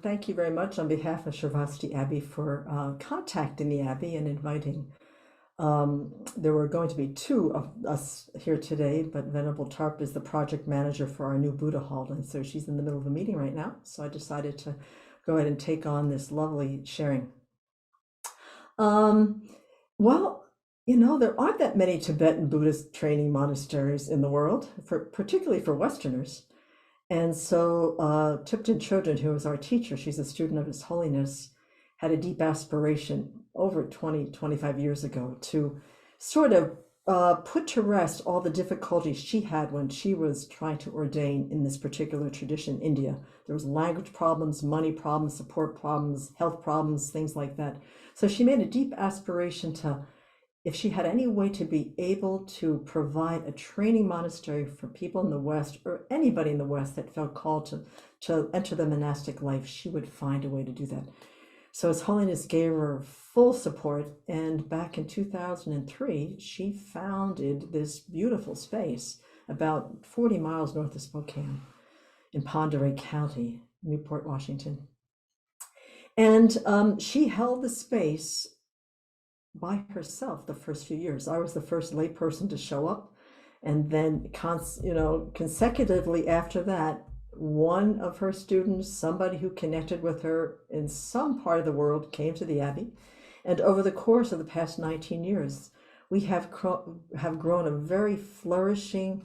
Thank you very much on behalf of Sravasti Abbey for contacting the Abbey and inviting. There were going to be two of us here today, but Venerable Tarp is the project manager for our new Buddha Hall, and so she's in the middle of a meeting right now. So I decided to go ahead and take on this lovely sharing. Um, well, there aren't that many Tibetan Buddhist training monasteries in the world, particularly for Westerners. And so Thubten Semkye, who was our teacher, she's a student of His Holiness, had a deep aspiration over 20, 25 years ago to sort of put to rest all the difficulties she had when she was trying to ordain in this particular tradition in India. There was language problems, money problems, support problems, health problems, things like that. So she made a deep aspiration to, if she had any way to be able to provide a training monastery for people in the West or anybody in the West that felt called to enter the monastic life, she would find a way to do that. So His Holiness gave her full support, and back in 2003, she founded this beautiful space about 40 miles north of Spokane in Pend Oreille County, Newport, Washington. And she held the space by herself the first few years. I was the first lay person to show up, and then consecutively after that, one of her students, somebody who connected with her in some part of the world, came to the Abbey. And over the course of the past 19 years, we have grown a very flourishing,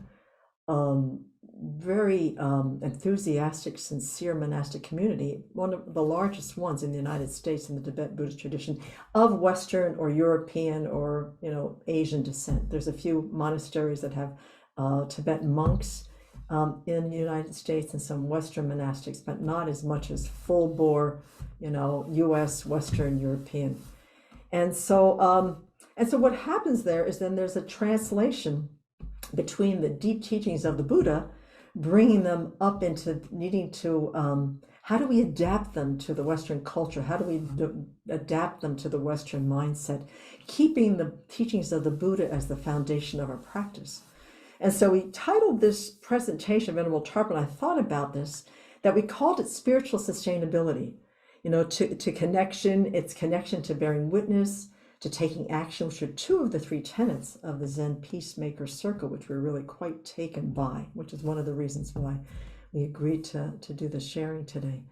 very enthusiastic, sincere monastic community, one of the largest ones in the United States in the Tibetan Buddhist tradition of Western or European or Asian descent. There's a few monasteries that have Tibetan monks in the United States and some Western monastics, but not as much as full bore, U.S. Western European. And so what happens there is then there's a translation between the deep teachings of the Buddha, bringing them up into needing to, how do we adapt them to the Western culture? How do we adapt them to the Western mindset, keeping the teachings of the Buddha as the foundation of our practice? And so we titled this presentation, Venerable Tarp, and I thought about this, that we called it spiritual sustainability, to connection, its connection to bearing witness, to taking action, which are two of the three tenets of the Zen Peacemaker Circle, which we're really quite taken by, which is one of the reasons why we agreed to do the sharing today.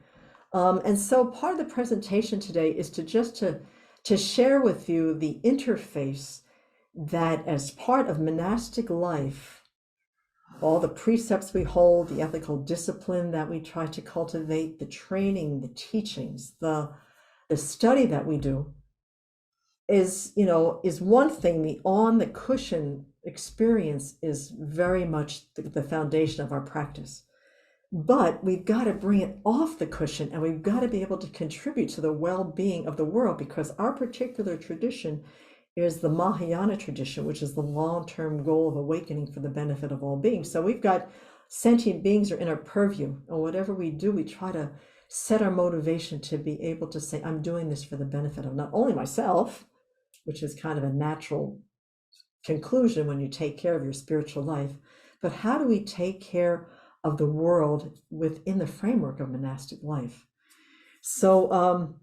And so part of the presentation today is to share with you the interface that as part of monastic life, all the precepts we hold, the ethical discipline that we try to cultivate, the training, the teachings, the study that we do, is one thing. The on the cushion experience is very much the foundation of our practice, but we've got to bring it off the cushion, and we've got to be able to contribute to the well-being of the world, because our particular tradition is the Mahayana tradition, which is the long-term goal of awakening for the benefit of all beings. So we've got sentient beings are in our purview, and whatever we do, we try to set our motivation to be able to say, I'm doing this for the benefit of not only myself, which is kind of a natural conclusion when you take care of your spiritual life, but how do we take care of the world within the framework of monastic life? So,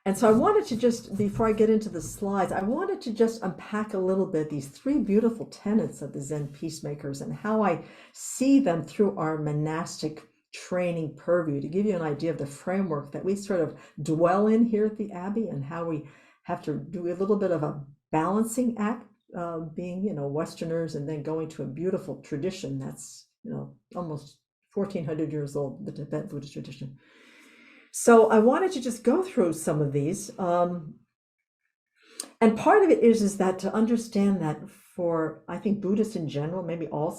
and so I wanted to just, before I get into the slides, I wanted to just unpack a little bit these three beautiful tenets of the Zen Peacemakers and how I see them through our monastic training purview, to give you an idea of the framework that we sort of dwell in here at the Abbey, and how we have to do a little bit of a balancing act, being, Westerners, and then going to a beautiful tradition that's, almost 1400 years old, the Tibetan Buddhist tradition. So I wanted to just go through some of these. And part of it is that to understand that for, I think, Buddhists in general, maybe all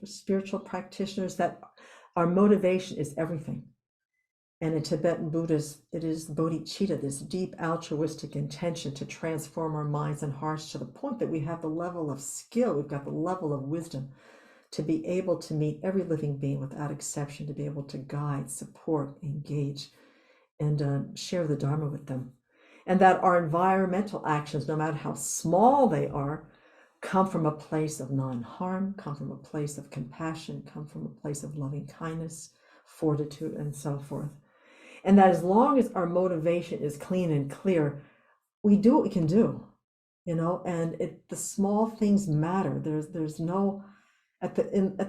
spiritual practitioners, that our motivation is everything. And in Tibetan Buddhism, it is bodhicitta, this deep altruistic intention to transform our minds and hearts to the point that we have the level of skill, we've got the level of wisdom to be able to meet every living being without exception, to be able to guide, support, engage, and share the Dharma with them. And that our environmental actions, no matter how small they are, come from a place of non-harm, come from a place of compassion, come from a place of loving kindness, fortitude, and so forth. And that as long as our motivation is clean and clear, we do what we can do, and the small things matter. There's no at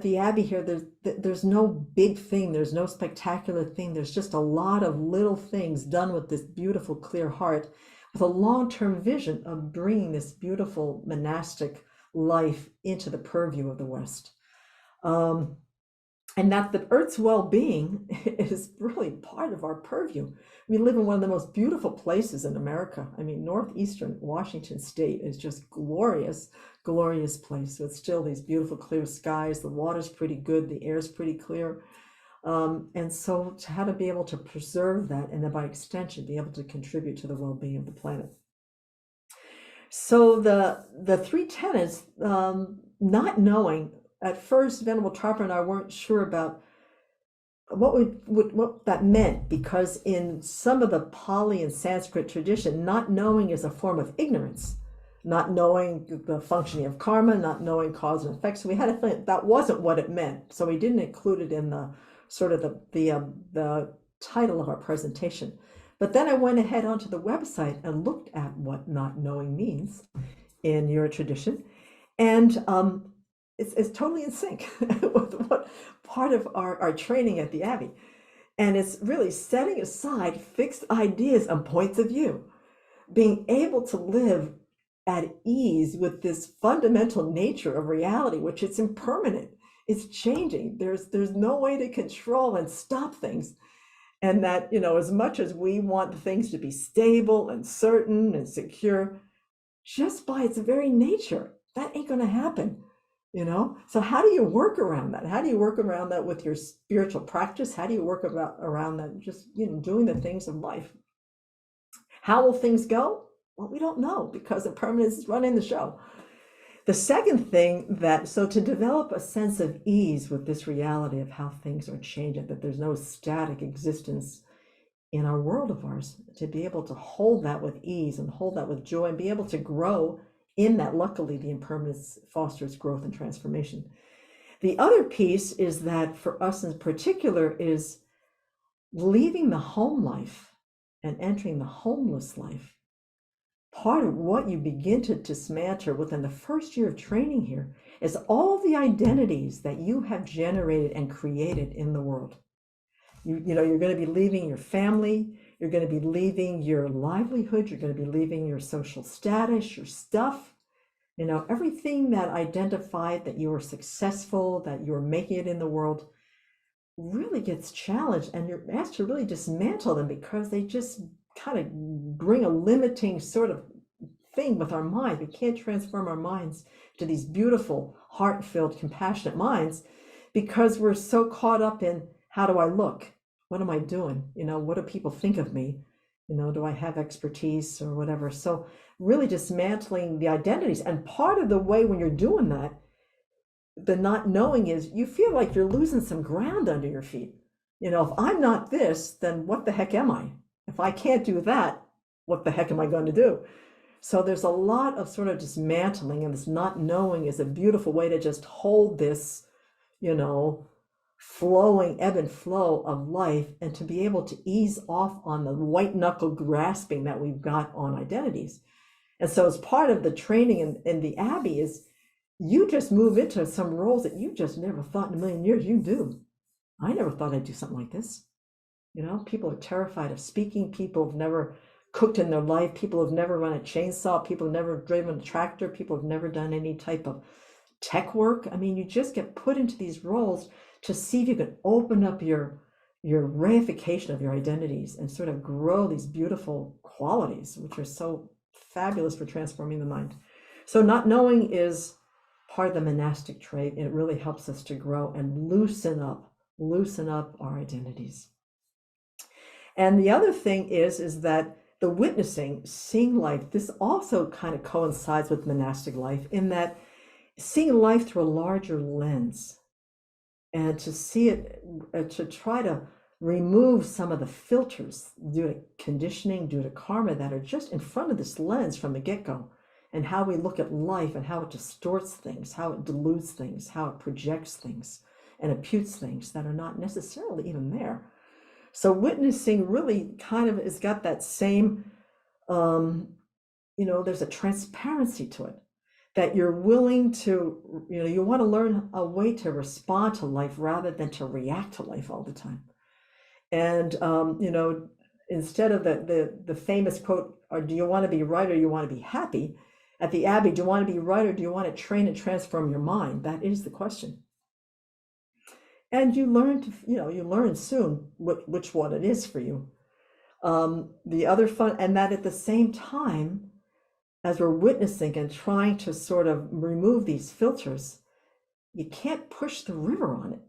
the Abbey here, there's no big thing, there's no spectacular thing. There's just a lot of little things done with this beautiful, clear heart, with a long-term vision of bringing this beautiful monastic life into the purview of the West. And that the Earth's well-being is really part of our purview. We live in one of the most beautiful places in America. I mean, northeastern Washington State is just glorious, glorious place with still these beautiful clear skies. The water's pretty good, the air's pretty clear. And so how to be able to preserve that, and then by extension, be able to contribute to the well-being of the planet. So the three tenets, not knowing, at first, Venerable Thubten and I weren't sure about what that meant, because in some of the Pali and Sanskrit tradition, not knowing is a form of ignorance, not knowing the functioning of karma, not knowing cause and effect. So we had a feeling that wasn't what it meant. So we didn't include it in the sort of the title of our presentation. But then I went ahead onto the website and looked at what not knowing means in your tradition, and it's totally in sync with what part of our training at the Abbey. And it's really setting aside fixed ideas and points of view, being able to live at ease with this fundamental nature of reality, which it's impermanent, it's changing. There's no way to control and stop things. And that, as much as we want things to be stable and certain and secure, just by its very nature, that ain't going to happen. So how do you work around that? How do you work around that with your spiritual practice? How do you work around that just doing the things of life? How will things go? Well, we don't know, because impermanence is running the show. The second thing so to develop a sense of ease with this reality of how things are changing, that there's no static existence in our world of ours, to be able to hold that with ease and hold that with joy and be able to grow in that. Luckily, the impermanence fosters growth and transformation. The other piece is that for us in particular is leaving the home life and entering the homeless life. Part of what you begin to dismantle within the first year of training here is all the identities that you have generated and created in the world. You're going to be leaving your family, you're going to be leaving your livelihood, you're going to be leaving your social status, your stuff, everything that identified that you were successful, that you were making it in the world, really gets challenged, and you're asked to really dismantle them, because they just kind of bring a limiting sort of thing with our mind. We can't transform our minds to these beautiful, heart-filled, compassionate minds, because we're so caught up in, how do I look? What am I doing? What do people think of me? Do I have expertise or whatever? So really dismantling the identities. And part of the way when you're doing that, the not knowing is you feel like you're losing some ground under your feet. If I'm not this, then what the heck am I? If I can't do that, what the heck am I going to do? So there's a lot of sort of dismantling, and this not knowing is a beautiful way to just hold this, flowing ebb and flow of life, and to be able to ease off on the white knuckle grasping that we've got on identities. And so as part of the training in the Abbey is you just move into some roles that you just never thought in a million years you do. I never thought I'd do something like this. People are terrified of speaking. People have never cooked in their life. People have never run a chainsaw. People have never driven a tractor. People have never done any type of tech work. I mean, you just get put into these roles to see if you can open up your reification of your identities and sort of grow these beautiful qualities, which are so fabulous for transforming the mind. So not knowing is part of the monastic trait, and it really helps us to grow and loosen up our identities. And the other thing is that the witnessing, seeing life, this also kind of coincides with monastic life, in that seeing life through a larger lens, and to see it, to try to remove some of the filters due to conditioning, due to karma, that are just in front of this lens from the get-go, and how we look at life and how it distorts things, how it dilutes things, how it projects things and imputes things that are not necessarily even there. So witnessing really kind of has got that same, there's a transparency to it, that you're willing to, you want to learn a way to respond to life rather than to react to life all the time. And, instead of the famous quote, or do you want to be right or do you want to be happy? At the Abbey, do you want to be right or do you want to train and transform your mind? That is the question. And you learn soon which one it is for you. The other fun, and that at the same time, as we're witnessing and trying to sort of remove these filters, you can't push the river on it.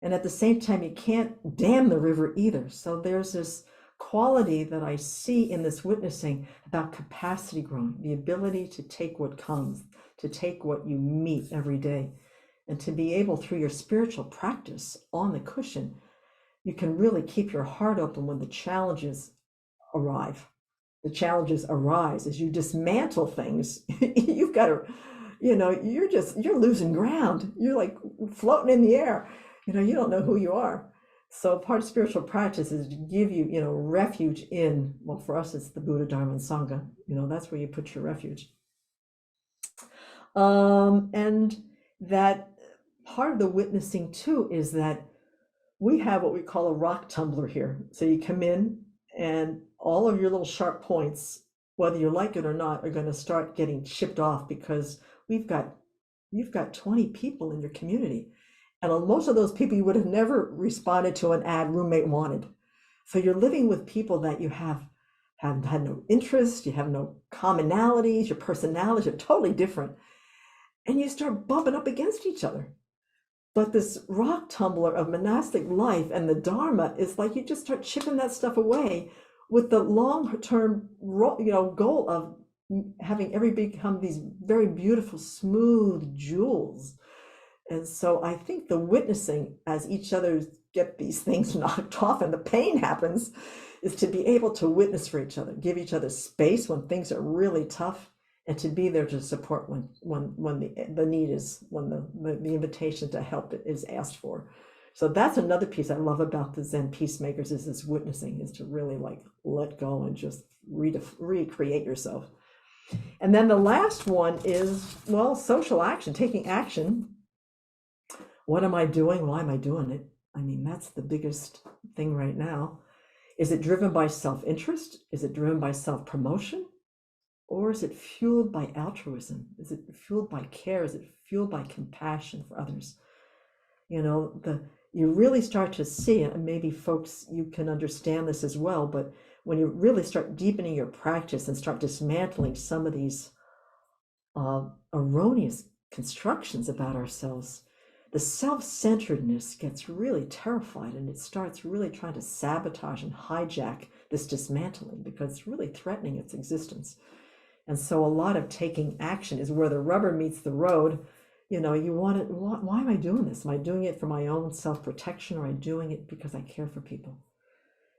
And at the same time, you can't dam the river either. So there's this quality that I see in this witnessing about capacity growing, the ability to take what comes, to take what you meet every day, and to be able, through your spiritual practice on the cushion, you can really keep your heart open when the challenges arrive. The challenges arise as you dismantle things. You've got to, you're losing ground. You're like floating in the air. You don't know who you are. So part of spiritual practice is to give you, refuge in, well, for us, it's the Buddha, Dharma, and Sangha. That's where you put your refuge. And that part of the witnessing too is that we have what we call a rock tumbler here. So you come in and all of your little sharp points, whether you like it or not, are going to start getting chipped off because you've got 20 people in your community. And most of those people, you would have never responded to an ad roommate wanted. So you're living with people that you have had no interest, you have no commonalities, your personalities are totally different. And you start bumping up against each other. But this rock tumbler of monastic life and the Dharma is like you just start chipping that stuff away with the long-term, goal of having everybody become these very beautiful, smooth jewels. And so I think the witnessing as each other get these things knocked off and the pain happens is to be able to witness for each other, give each other space when things are really tough, and to be there to support when the need is, when the invitation to help is asked for. So that's another piece I love about the Zen peacemakers, is this witnessing, is to really like let go and just recreate yourself. And then the last one is, well, social action, taking action. What am I doing? Why am I doing it? I mean, that's the biggest thing right now. Is it driven by self-interest? Is it driven by self-promotion? Or is it fueled by altruism? Is it fueled by care? Is it fueled by compassion for others? You really start to see, and maybe folks, you can understand this as well, but when you really start deepening your practice and start dismantling some of these erroneous constructions about ourselves, the self-centeredness gets really terrified, and it starts really trying to sabotage and hijack this dismantling because it's really threatening its existence. And so a lot of taking action is where the rubber meets the road. You want it, why am I doing this? Am I doing it for my own self-protection, or am I doing it because I care for people?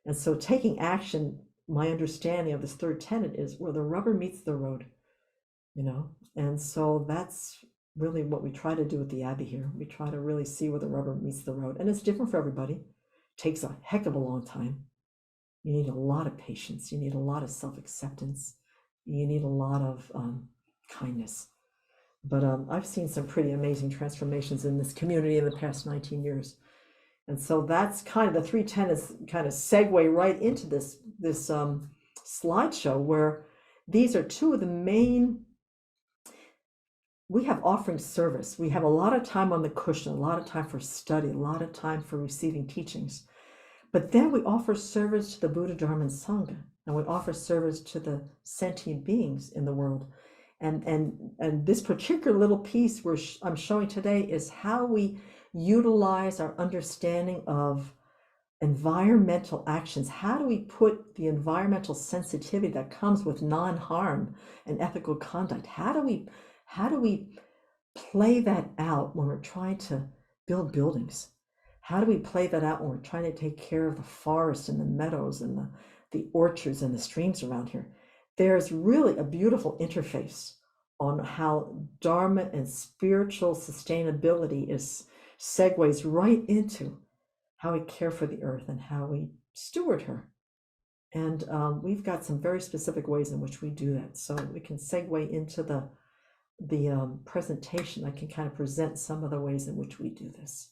And so taking action, my understanding of this third tenet is where the rubber meets the road, and so that's really what we try to do at the Abbey here. We try to really see where the rubber meets the road, and it's different for everybody. It takes a heck of a long time. You need a lot of patience. You need a lot of self-acceptance. You need a lot of kindness. But I've seen some pretty amazing transformations in this community in the past 19 years. And so that's kind of the three tenets kind of segue right into this slideshow, where these are two of the main. We have offering service. We have a lot of time on the cushion, a lot of time for study, a lot of time for receiving teachings. But then we offer service to the Buddha, Dharma, and Sangha, and we offer service to the sentient beings in the world. And this particular little piece I'm showing today is how we utilize our understanding of environmental actions. How do we put the environmental sensitivity that comes with non-harm and ethical conduct? How do we play that out when we're trying to build buildings? How do we play that out when we're trying to take care of the forests and the meadows and the orchards and the streams around here? There's really a beautiful interface on how Dharma and spiritual sustainability segues right into how we care for the earth and how we steward her. And we've got some very specific ways in which we do that. So we can segue into the presentation. I can kind of present some of the ways in which we do this.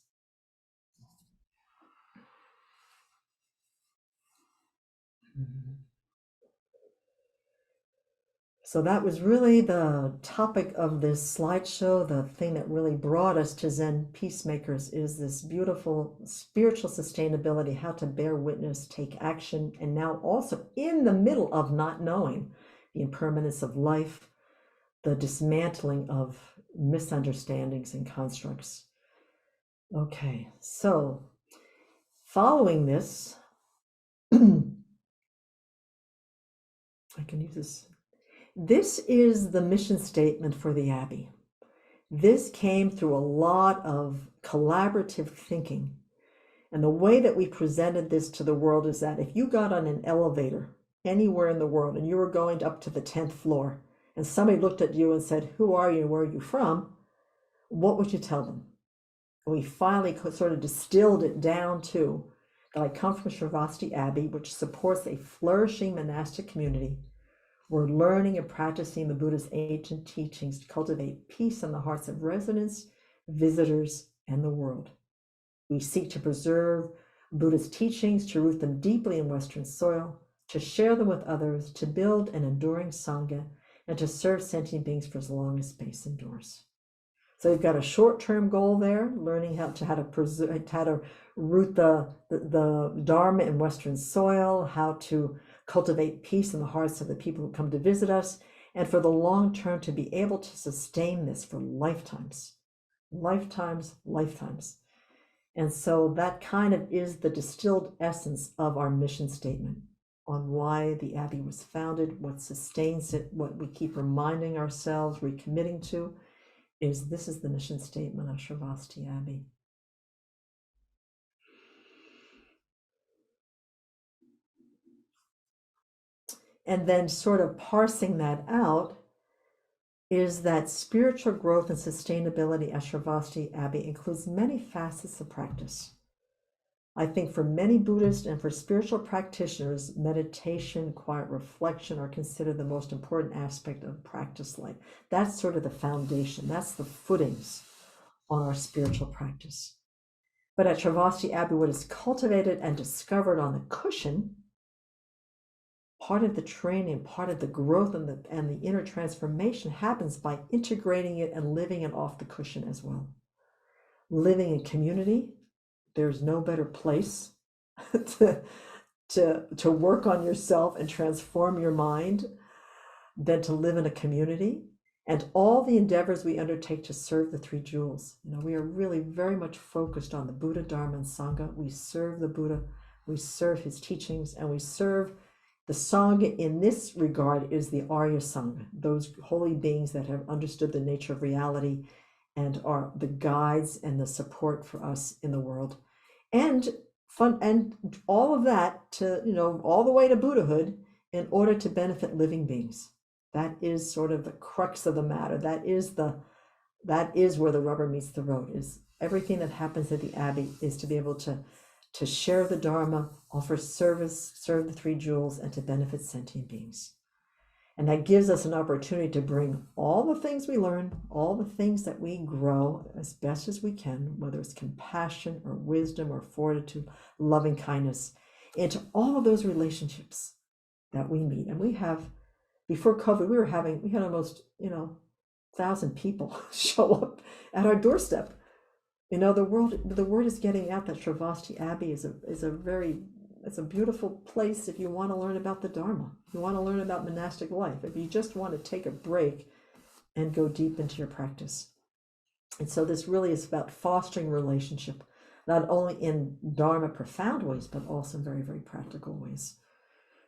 So that was really the topic of this slideshow. The thing that really brought us to Zen Peacemakers is this beautiful spiritual sustainability, how to bear witness, take action, and now also in the middle of not knowing the impermanence of life, the dismantling of misunderstandings and constructs. Okay, so following this, I can use this. This is the mission statement for the Abbey. This came through a lot of collaborative thinking. And the way that we presented this to the world is that if you got on an elevator anywhere in the world and you were going up to the 10th floor and somebody looked at you and said, "Who are you? Where are you from?" what would you tell them? And we finally sort of distilled it down to that I come from Sravasti Abbey, which supports a flourishing monastic community. We're learning and practicing the Buddha's ancient teachings to cultivate peace in the hearts of residents, visitors, and the world. We seek to preserve Buddha's teachings, to root them deeply in Western soil, to share them with others, to build an enduring Sangha, and to serve sentient beings for as long as space endures. So we've got a short-term goal there, learning how to root the Dharma in Western soil, how to cultivate peace in the hearts of the people who come to visit us, and for the long term to be able to sustain this for lifetimes. And so that kind of is the distilled essence of our mission statement on why the Abbey was founded, what sustains it, what we keep reminding ourselves, recommitting to, is this is the mission statement of Sravasti Abbey. And then sort of parsing that out is that spiritual growth and sustainability at Sravasti Abbey includes many facets of practice. I think for many Buddhists and for spiritual practitioners, meditation, quiet reflection are considered the most important aspect of practice life. That's sort of the foundation. That's the footings on our spiritual practice. But at Sravasti Abbey, what is cultivated and discovered on the cushion, part of the training, part of the growth and the inner transformation happens by integrating it and living it off the cushion as well. Living in community, there's no better place to work on yourself and transform your mind than to live in a community. And all the endeavors we undertake to serve the three jewels. We are really very much focused on the Buddha, Dharma, and Sangha. We serve the Buddha, we serve his teachings, and we serve the Sangha. In this regard is the Arya Sangha, those holy beings that have understood the nature of reality and are the guides and the support for us in the world. And all of that to, all the way to Buddhahood in order to benefit living beings. That is sort of the crux of the matter. That is where the rubber meets the road, is everything that happens at the Abbey is to be able to share the Dharma, offer service, serve the three jewels, and to benefit sentient beings. And that gives us an opportunity to bring all the things we learn, all the things that we grow as best as we can, whether it's compassion or wisdom or fortitude, loving kindness, into all of those relationships that we meet. And we have, before COVID, we had almost, 1,000 people show up at our doorstep. The word is getting out that Sravasti Abbey is a beautiful place if you want to learn about the Dharma, if you want to learn about monastic life, if you just want to take a break and go deep into your practice. And so this really is about fostering relationship, not only in Dharma profound ways, but also in very, very practical ways.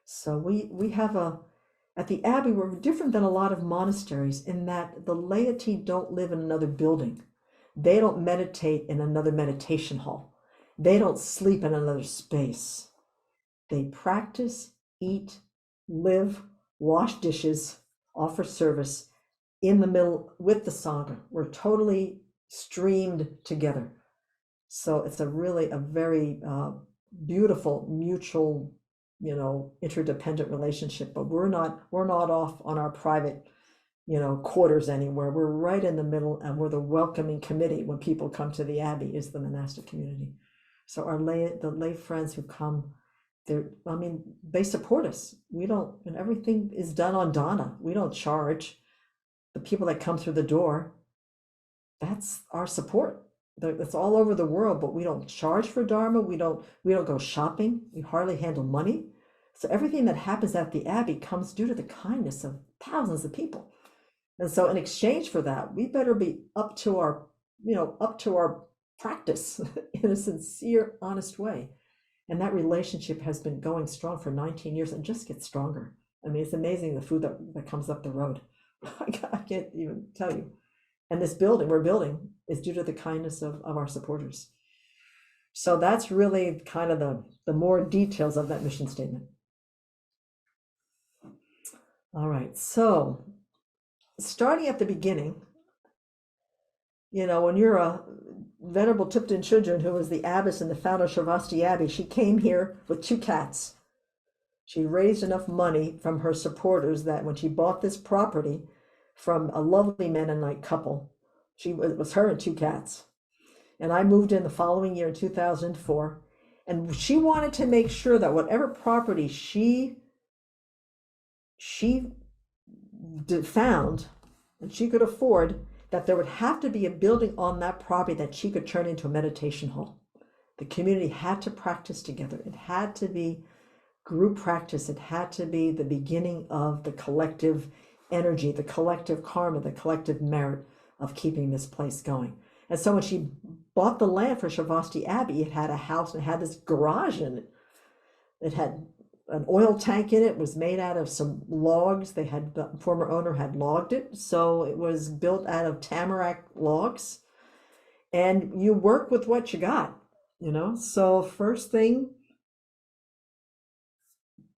So we have at the Abbey, we're different than a lot of monasteries in that the laity don't live in another building. They don't meditate in another meditation hall. They don't sleep in another space. They practice, eat, live, wash dishes, offer service in the middle with the Sangha. We're totally streamed together. So it's a very beautiful mutual, interdependent relationship, but we're not off on our private, quarters anywhere. We're right in the middle, and we're the welcoming committee when people come to the Abbey, is the monastic community. So the lay friends who come, they support us. We don't, and everything is done on dana. We don't charge the people that come through the door. That's our support. That's all over the world, but we don't charge for Dharma. We don't go shopping. We hardly handle money. So everything that happens at the Abbey comes due to the kindness of thousands of people. And so in exchange for that, we better be up to our practice in a sincere, honest way. And that relationship has been going strong for 19 years and just gets stronger. I mean, it's amazing the food that comes up the road. I can't even tell you. And this building we're building is due to the kindness of our supporters. So that's really kind of the more details of that mission statement. All right, so starting at the beginning, when you're a Venerable Thubten Semkye, who was the abbess and the founder of Sravasti Abbey, she came here with 2 cats. She raised enough money from her supporters that when she bought this property from a lovely Mennonite couple, it was her and 2 cats. And I moved in the following year in 2004, and she wanted to make sure that whatever property she found and she could afford, that there would have to be a building on that property that she could turn into a meditation hall. The community had to practice together. It had to be group practice. It had to be the beginning of the collective energy, the collective karma, the collective merit of keeping this place going. And so when she bought the land for Sravasti Abbey, it had a house and it had this garage in it. It had an oil tank in it. It was made out of some logs. The former owner had logged it. So it was built out of tamarack logs. And you work with what you got, So first thing,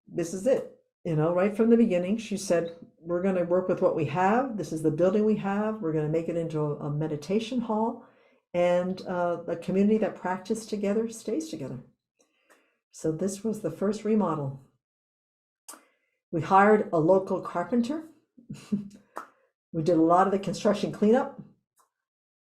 this is it. Right from the beginning, she said, we're going to work with what we have. This is the building we have. We're going to make it into a meditation hall, and the community that practices together stays together. So this was the first remodel. We hired a local carpenter. We did a lot of the construction cleanup,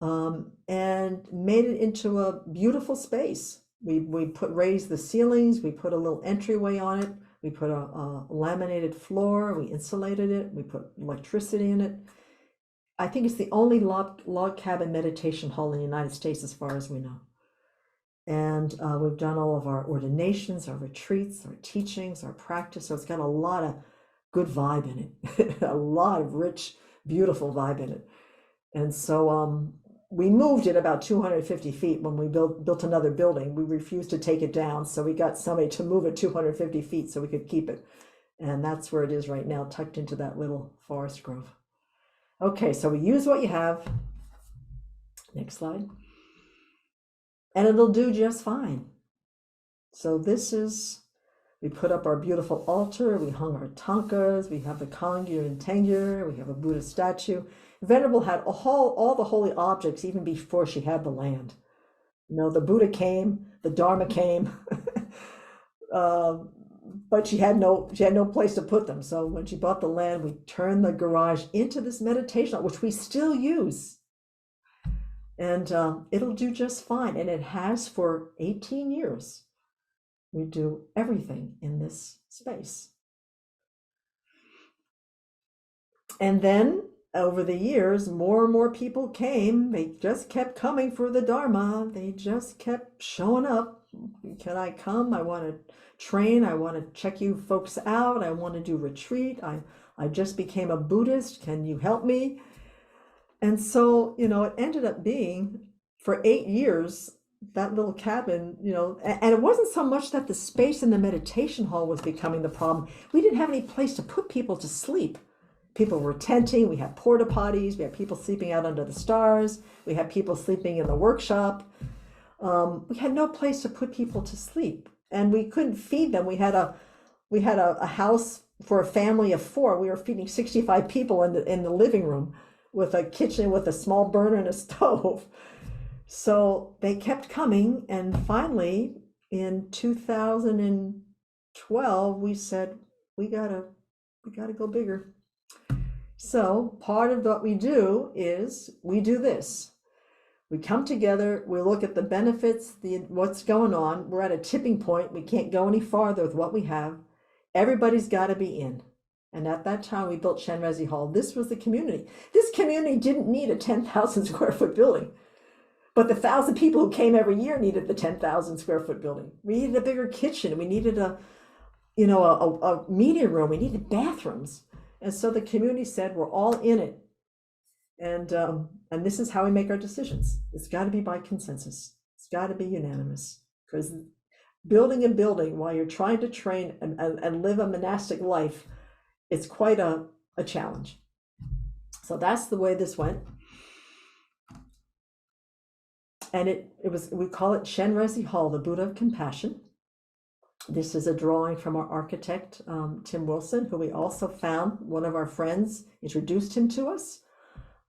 and made it into a beautiful space. We raised the ceilings. We put a little entryway on it. We put a laminated floor, we insulated it, we put electricity in it. I think it's the only log cabin meditation hall in the United States as far as we know. And we've done all of our ordinations, our retreats, our teachings, our practice. So it's got a lot of good vibe in it, a lot of rich, beautiful vibe in it. And so we moved it about 250 feet when we built another building. We refused to take it down, so we got somebody to move it 250 feet so we could keep it. And that's where it is right now, tucked into that little forest grove. Okay, so we use what you have. Next slide. And it'll do just fine. So we put up our beautiful altar, we hung our tankas, we have the Kangyo and Tengyur, we have a Buddha statue. Venerable had all the holy objects even before she had the land. The Buddha came, the Dharma came, but she had no place to put them. So when she bought the land, we turned the garage into this meditation, which we still use. And it'll do just fine. And it has for 18 years. We do everything in this space. And then over the years, more and more people came. They just kept coming for the Dharma. They just kept showing up. Can I come? I want to train. I want to check you folks out. I want to do retreat. I just became a Buddhist. Can you help me? And so, it ended up being for 8 years, that little cabin, and it wasn't so much that the space in the meditation hall was becoming the problem. We didn't have any place to put people to sleep. People were tenting. We had porta potties. We had people sleeping out under the stars. We had people sleeping in the workshop. We had no place to put people to sleep, and we couldn't feed them. We had a house for a family of 4. We were feeding 65 people in the living room with a kitchen with a small burner and a stove. So they kept coming, and finally, in 2012, we said, we gotta go bigger. So part of what we do is we do this. We come together, we look at the benefits, what's going on. We're at a tipping point. We can't go any farther with what we have. Everybody's got to be in. And at that time, we built Shenrezi Hall. This was the community. This community didn't need a 10,000 square foot building, but the 1,000 people who came every year needed the 10,000 square foot building. We needed a bigger kitchen. We needed a meeting room. We needed bathrooms. And so the community said, we're all in it. And this is how we make our decisions. It's got to be by consensus. It's got to be unanimous, because building a building while you're trying to train and live a monastic life, it's quite a challenge. So that's the way this went. And we call it Shenrezi Hall, the Buddha of Compassion. This is a drawing from our architect, Tim Wilson, who we also found. One of our friends introduced him to us.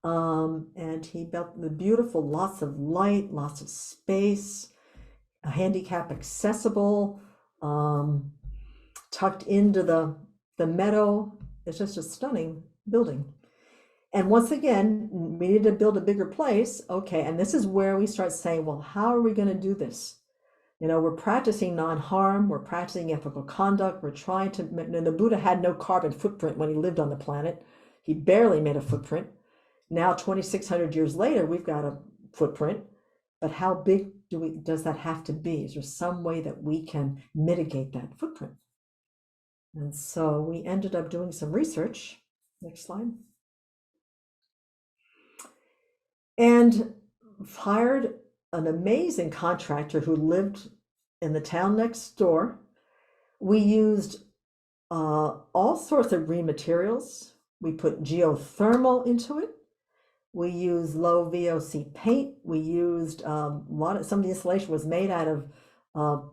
And he built the beautiful, lots of light, lots of space, handicap accessible, tucked into the meadow. It's just a stunning building. And once again, we need to build a bigger place. Okay, and this is where we start saying, well, how are we going to do this? We're practicing non-harm, we're practicing ethical conduct, we're trying to, the Buddha had no carbon footprint when he lived on the planet. He barely made a footprint. Now, 2,600 years later, we've got a footprint, but how big does that have to be? Is there some way that we can mitigate that footprint? And so we ended up doing some research. Next slide. And hired an amazing contractor who lived in the town next door. We used all sorts of green materials. We put geothermal into it. We used low VOC paint. We used some of the insulation was made out of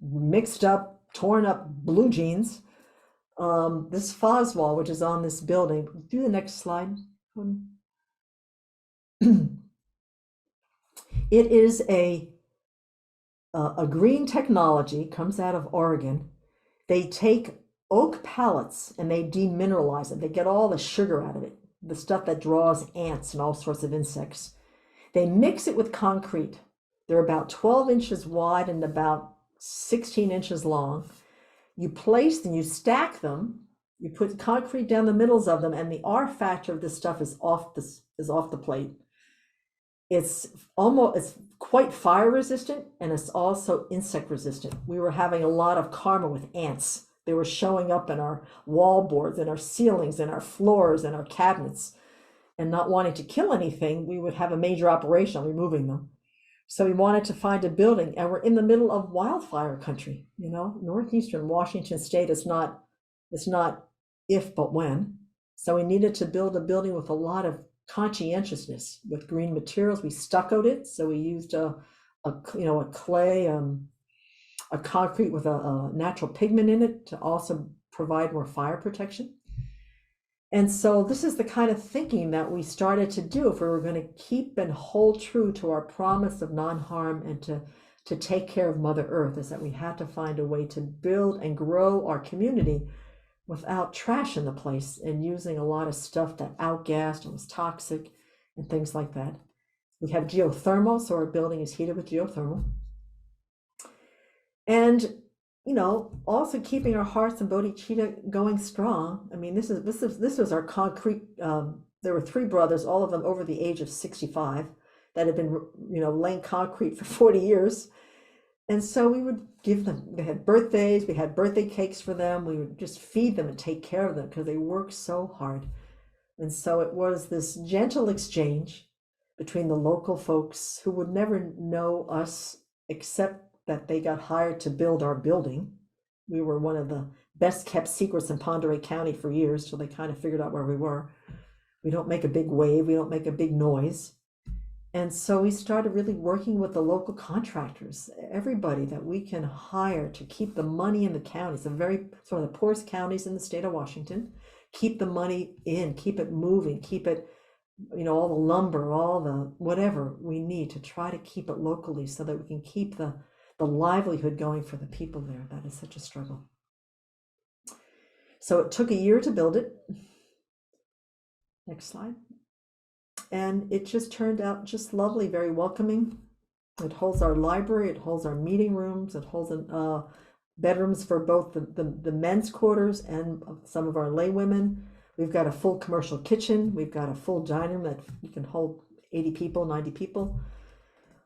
mixed up, torn up blue jeans. This FOS wall, which is on this building. Do the next slide. It is a green technology, comes out of Oregon. They take oak pellets and they demineralize it. They get all the sugar out of it, the stuff that draws ants and all sorts of insects. They mix it with concrete. They're about 12 inches wide and about 16 inches long. You place them, you stack them, you put concrete down the middles of them, and the R factor of this stuff is off the plate. It's quite fire resistant, and it's also insect resistant. We were having a lot of karma with ants. They were showing up in our wall boards, in our ceilings, in our floors, and our cabinets, and not wanting to kill anything, we would have a major operation on removing them. So we wanted to find a building, and we're in the middle of wildfire country. Northeastern Washington State is not if but when. So we needed to build a building with a lot of conscientiousness with green materials. We stuccoed it, so we used a clay, a concrete with a natural pigment in it to also provide more fire protection. And so this is the kind of thinking that we started to do if we were going to keep and hold true to our promise of non-harm and to take care of Mother Earth, is that we had to find a way to build and grow our community without trash in the place and using a lot of stuff that outgassed and was toxic and things like that. We have geothermal, so our building is heated with geothermal. And also keeping our hearts and bodhicitta going strong. I mean, this was our concrete. There were 3 brothers, all of them over the age of 65, that had been laying concrete for 40 years. And so we would give them, they had birthdays, we had birthday cakes for them. We would just feed them and take care of them because they worked so hard. And so it was this gentle exchange between the local folks who would never know us except that they got hired to build our building. We were one of the best kept secrets in Pend Oreille County for years till they kind of figured out where we were. We don't make a big wave, we don't make a big noise. And so we started really working with the local contractors, everybody that we can hire to keep the money in the counties, the very sort of the poorest counties in the state of Washington, keep the money in, keep it moving, keep it, all the lumber, all the whatever we need to try to keep it locally so that we can keep the the livelihood going for the people there. That is such a struggle. So it took a year to build it. Next slide. And it just turned out just lovely, very welcoming. It holds our library, it holds our meeting rooms, it holds bedrooms for both the men's quarters and some of our lay women. We've got a full commercial kitchen. We've got a full dining room that you can hold 80 people, 90 people.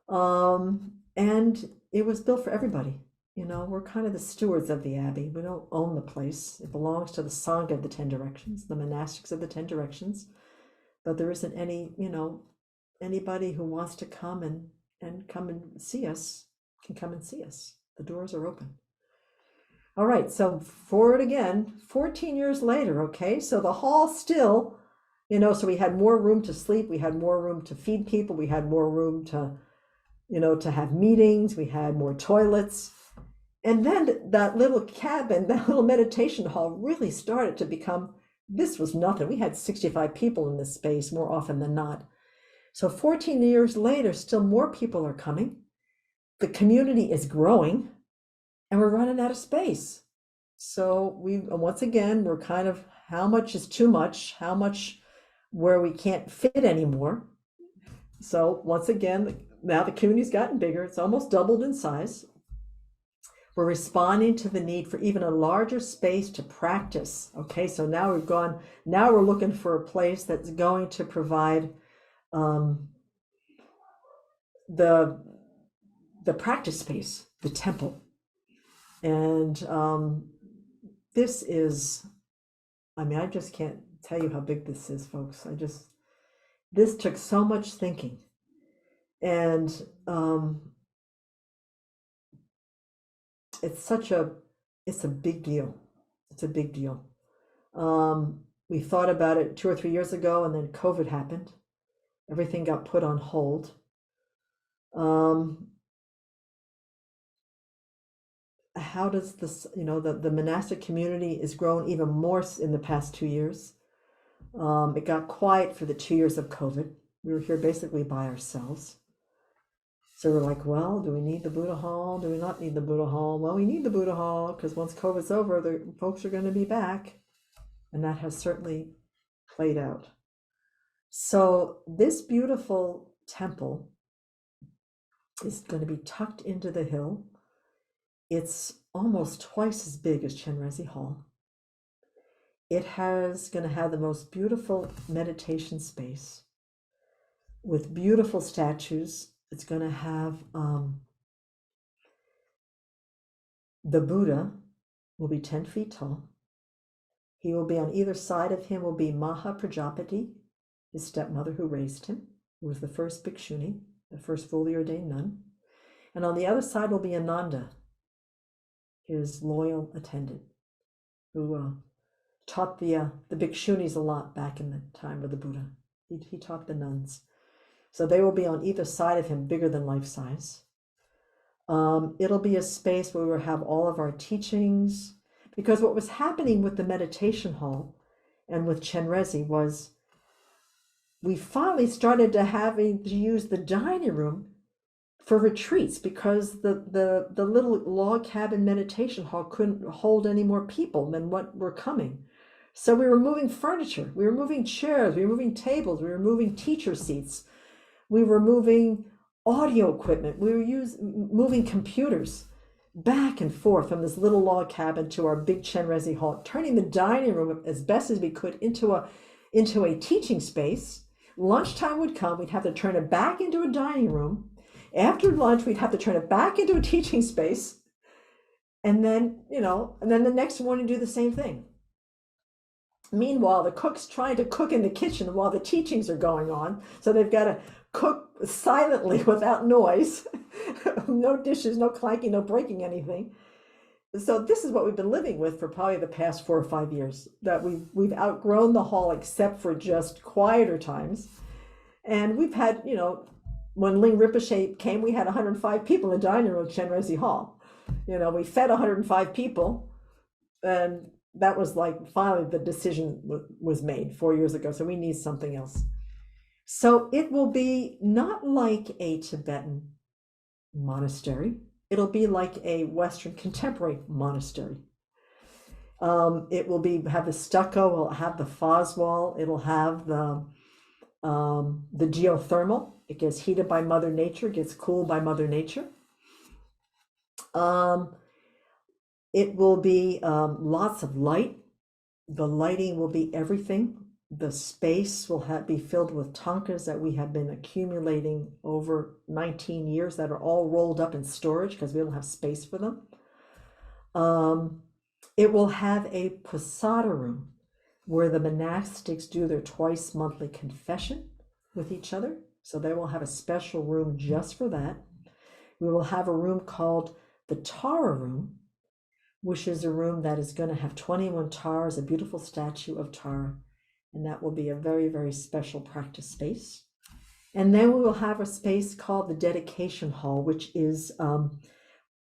And it was built for everybody. You know, we're kind of the stewards of the Abbey. We don't own the place. It belongs to the Sangha of the 10 Directions, the monastics of the 10 Directions. But there isn't any, you know, anybody who wants to come and come and see us can come and see us. The doors are open. All right, so forward again, 14 years later, okay? So the hall still, you know, so we had more room to sleep, we had more room to feed people, we had more room to, you know, to have meetings, we had more toilets. And then that little cabin, that little meditation hall really started to become, this was nothing. We had 65 people in this space more often than not. So 14 years later, still more people are coming. The community is growing and we're running out of space. So once again, we're kind of, how much is too much? How much where we can't fit anymore? So once again, now the community's gotten bigger. It's almost doubled in size. We're responding to the need for even a larger space to practice. Okay, so now we're looking for a place that's going to provide the practice space, the temple. And this is, I mean, I just can't tell you how big this is, folks. This took so much thinking. And it's a big deal. It's a big deal. We thought about it 2 or 3 years ago, and then COVID happened. Everything got put on hold. How does this, you know, the monastic community is grown even more in the past 2 years. It got quiet for the 2 years of COVID. We were here basically by ourselves. So we're like, well, do we need the Buddha Hall? Do we not need the Buddha Hall? Well, we need the Buddha Hall because once COVID's over, the folks are going to be back. And that has certainly played out. So this beautiful temple is going to be tucked into the hill. It's almost twice as big as Chenrezig Hall. It going to have the most beautiful meditation space with beautiful statues. It's going to have the Buddha will be 10 feet tall. He will be on either side of him will be Maha Prajapati, his stepmother who raised him, who was the first bhikshuni, the first fully ordained nun. And on the other side will be Ananda, his loyal attendant, who taught the bhikshunis a lot back in the time of the Buddha. He taught the nuns. So they will be on either side of him, bigger than life size. It'll be a space where we'll have all of our teachings, because what was happening with the meditation hall and with Chenrezig was we finally started to having to use the dining room for retreats because the little log cabin meditation hall couldn't hold any more people than what were coming. So we were moving furniture, we were moving chairs, we were moving tables, we were moving teacher seats, we were moving audio equipment, we were moving computers back and forth from this little log cabin to our big Chenrezig hall, turning the dining room as best as we could into a teaching space. Lunchtime would come, we'd have to turn it back into a dining room. After lunch, we'd have to turn it back into a teaching space. And then, the next morning do the same thing. Meanwhile, the cook's trying to cook in the kitchen while the teachings are going on. So they've got to cook silently without noise. No dishes, no clanking, no breaking anything. So this is what we've been living with for probably the past 4 or 5 years, that we've outgrown the hall except for just quieter times. And we've had, when Ling Rinpoche came, we had 105 people in the dining room at Chenrezig Hall. We fed 105 people, and that was like finally the decision was made 4 years ago. So we need something else. So it will be not like a Tibetan monastery. it'll be like a Western contemporary monastery. It will have the stucco, it'll have the phos wall, it'll have the geothermal. It gets heated by Mother Nature, gets cooled by Mother Nature. It will be lots of light. The lighting will be everything. The space will be filled with tankas that we have been accumulating over 19 years that are all rolled up in storage because we don't have space for them. It will have a posada room where the monastics do their twice monthly confession with each other. So they will have a special room just for that. We will have a room called the Tara room, which is a room that is going to have 21 Taras, a beautiful statue of Tara. And that will be a very, very special practice space. And then we will have a space called the Dedication Hall, which is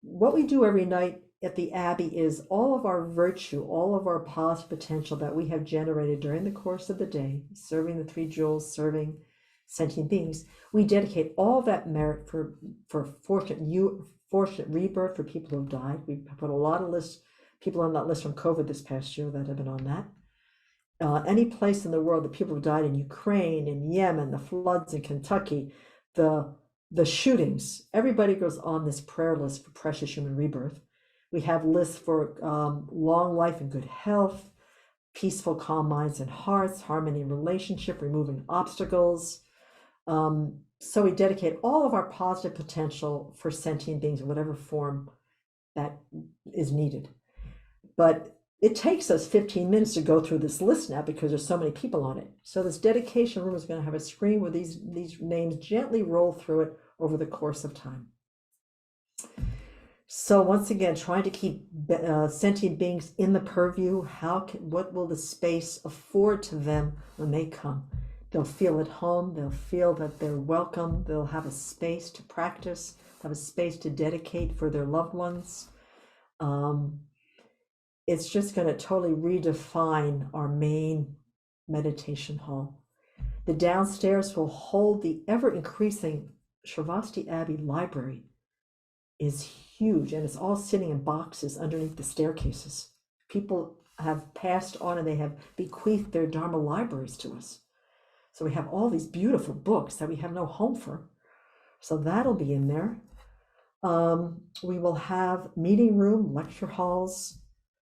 what we do every night at the Abbey is all of our virtue, all of our positive potential that we have generated during the course of the day, serving the three jewels, serving sentient beings. We dedicate all that merit for fortunate rebirth for people who have died. We put a lot of people on that list from COVID this past year that have been on that. Any place in the world, the people who died in Ukraine, in Yemen, the floods in Kentucky, the shootings, everybody goes on this prayer list for precious human rebirth. We have lists for long life and good health, peaceful, calm minds and hearts, harmony in relationship, removing obstacles. So we dedicate all of our positive potential for sentient beings in whatever form that is needed. But it takes us 15 minutes to go through this list now because there's so many people on it. So this dedication room is going to have a screen where these names gently roll through it over the course of time. So once again, trying to keep sentient beings in the purview. What will the space afford to them when they come? They'll feel at home. They'll feel that they're welcome. They'll have a space to practice, have a space to dedicate for their loved ones. It's just going to totally redefine our main meditation hall. The downstairs will hold the ever-increasing Sravasti Abbey library. Is huge, and it's all sitting in boxes underneath the staircases. People have passed on and they have bequeathed their Dharma libraries to us. So we have all these beautiful books that we have no home for. So that'll be in there. We will have meeting room, lecture halls.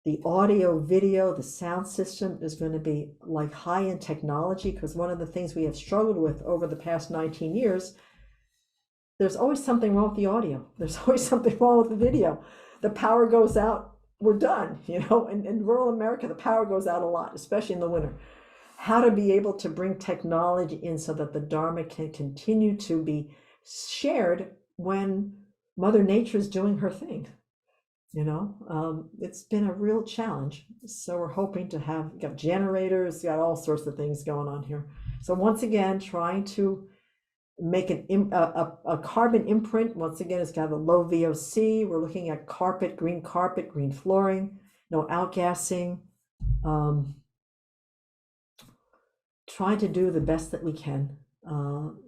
The audio, video, the sound system is going to be like high-end technology, because one of the things we have struggled with over the past 19 years, there's always something wrong with the audio. There's always something wrong with the video. The power goes out, we're done. In rural America, the power goes out a lot, especially in the winter. How to be able to bring technology in so that the Dharma can continue to be shared when Mother Nature is doing her thing. It's been a real challenge. So we're hoping to got generators, got all sorts of things going on here. So once again, trying to make a carbon imprint. Once again, it's got a low VOC. We're looking at green carpet, green flooring, no outgassing. Trying to do the best that we can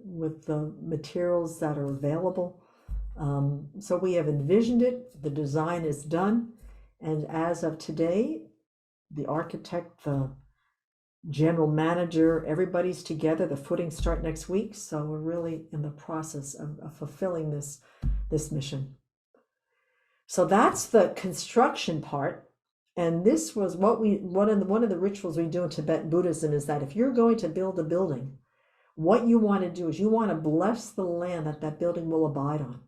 with the materials that are available. So we have envisioned it, the design is done, and as of today, the architect, the general manager, everybody's together. The footings start next week, so we're really in the process of fulfilling this mission. So that's the construction part, and this was one of the rituals we do in Tibetan Buddhism is that if you're going to build a building, what you want to do is you want to bless the land that building will abide on.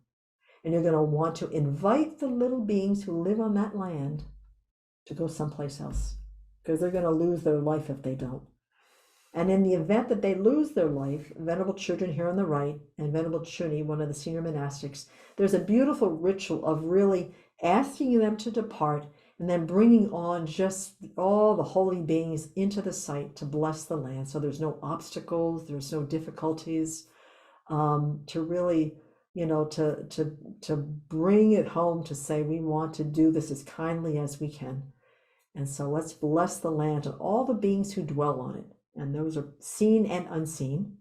And you're going to want to invite the little beings who live on that land to go someplace else, because they're going to lose their life if they don't. And in the event that they lose their life, Venerable Children here on the right, and Venerable Chuni, one of the senior monastics, there's a beautiful ritual of really asking them to depart and then bringing on just all the holy beings into the site to bless the land. So there's no obstacles, there's no difficulties, to really to bring it home, to say we want to do this as kindly as we can. And so let's bless the land and all the beings who dwell on it. And those are seen and unseen.